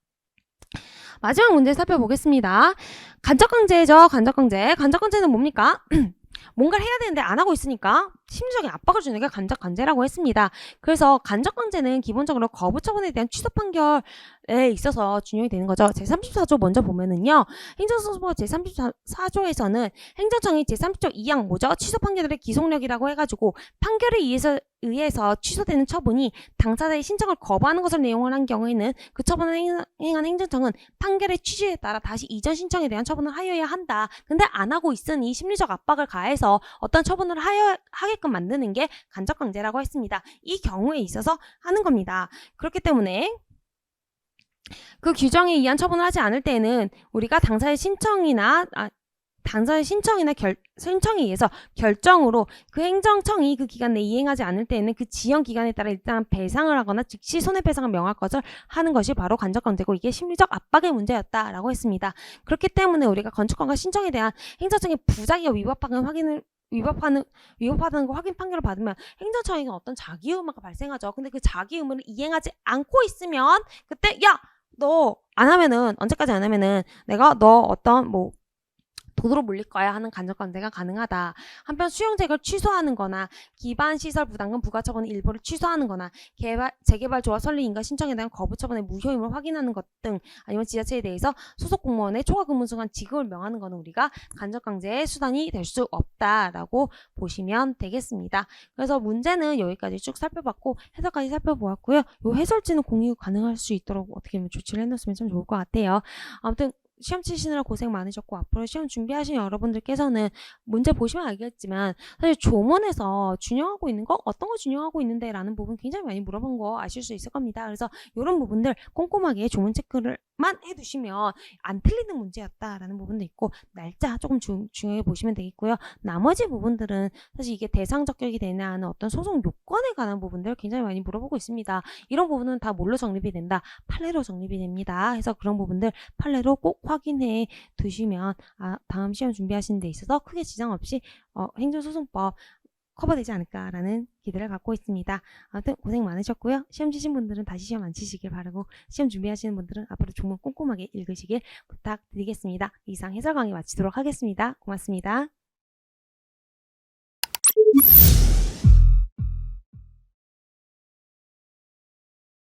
마지막 문제 살펴보겠습니다. 간접강제죠. 간접강제는 뭡니까? 뭔가를 해야 되는데 안 하고 있으니까 심리적인 압박을 주는 게 간접강제라고 했습니다. 그래서 간접강제는 기본적으로 거부처분에 대한 취소 판결 있어서 준용이 되는 거죠. 제34조 먼저 보면은요. 행정소송법 제34조에서는 행정청이 제30조 2항 뭐죠? 취소 판결의 기속력이라고 해가지고 판결에 의해서 취소되는 처분이 당사자의 신청을 거부하는 것을 내용을 한 경우에는 그 처분을 행한 행정청은 판결의 취지에 따라 다시 이전 신청에 대한 처분을 하여야 한다. 근데 안 하고 있으니 심리적 압박을 가해서 어떤 처분을 하게끔 만드는 게 간접강제라고 했습니다. 이 경우에 있어서 하는 겁니다. 그렇기 때문에 그 규정에 의한 처분을 하지 않을 때에는 우리가 당사자의 신청이나 신청에 의해서 결정으로 그 행정청이 그 기간 내에 이행하지 않을 때에는 그 지연 기간에 따라 일단 배상을 하거나 즉시 손해배상을 명할 것을 하는 것이 바로 간접강제고 이게 심리적 압박의 문제였다라고 했습니다. 그렇기 때문에 우리가 건축권과 신청에 대한 행정청의 부작위가 위법하다는 거 확인 판결을 받으면 행정청에는 어떤 자기 의무가 발생하죠. 근데 그 자기 의무를 이행하지 않고 있으면 그때 너 안 하면은 언제까지 안 하면은 내가 너 어떤 뭐 도도로 물릴 거야 하는 간접강제가 가능하다. 한편 수용재개를 취소하는 거나 기반시설 부담금 부과처분 일부를 취소하는 거나 재개발조합 설립 인가 신청에 대한 거부 처분의 무효임을 확인하는 것 등 아니면 지자체에 대해서 소속 공무원의 초과 근무 순간 지급을 명하는 거는 우리가 간접강제의 수단이 될 수 없다라고 보시면 되겠습니다. 그래서 문제는 여기까지 쭉 살펴봤고 해설까지 살펴보았고요. 이 해설지는 공유 가능할 수 있도록 어떻게 보면 조치를 해놓으면 참 좋을 것 같아요. 아무튼 시험 치시느라 고생 많으셨고 앞으로 시험 준비하신 여러분들께서는 문제 보시면 알겠지만 사실 조문에서 준용하고 있는 거 어떤 거 준용하고 있는데 라는 부분 굉장히 많이 물어본 거 아실 수 있을 겁니다. 그래서 이런 부분들 꼼꼼하게 조문 체크를만 해두시면 안 틀리는 문제였다라는 부분도 있고 날짜 조금 중요하게 보시면 되겠고요. 나머지 부분들은 사실 이게 대상 적격이 되냐 하는 어떤 소송 요건에 관한 부분들 굉장히 많이 물어보고 있습니다. 이런 부분은 다 뭘로 정립이 된다? 판례로 정립이 됩니다. 그래서 그런 부분들 판례로 꼭 확인해 두시면 다음 시험 준비하시는 데 있어서 크게 지장 없이 행정소송법 커버되지 않을까라는 기대를 갖고 있습니다. 아무튼 고생 많으셨고요. 시험 치신 분들은 다시 시험 안 치시길 바라고 시험 준비하시는 분들은 앞으로 조문 꼼꼼하게 읽으시길 부탁드리겠습니다. 이상 해설 강의 마치도록 하겠습니다. 고맙습니다.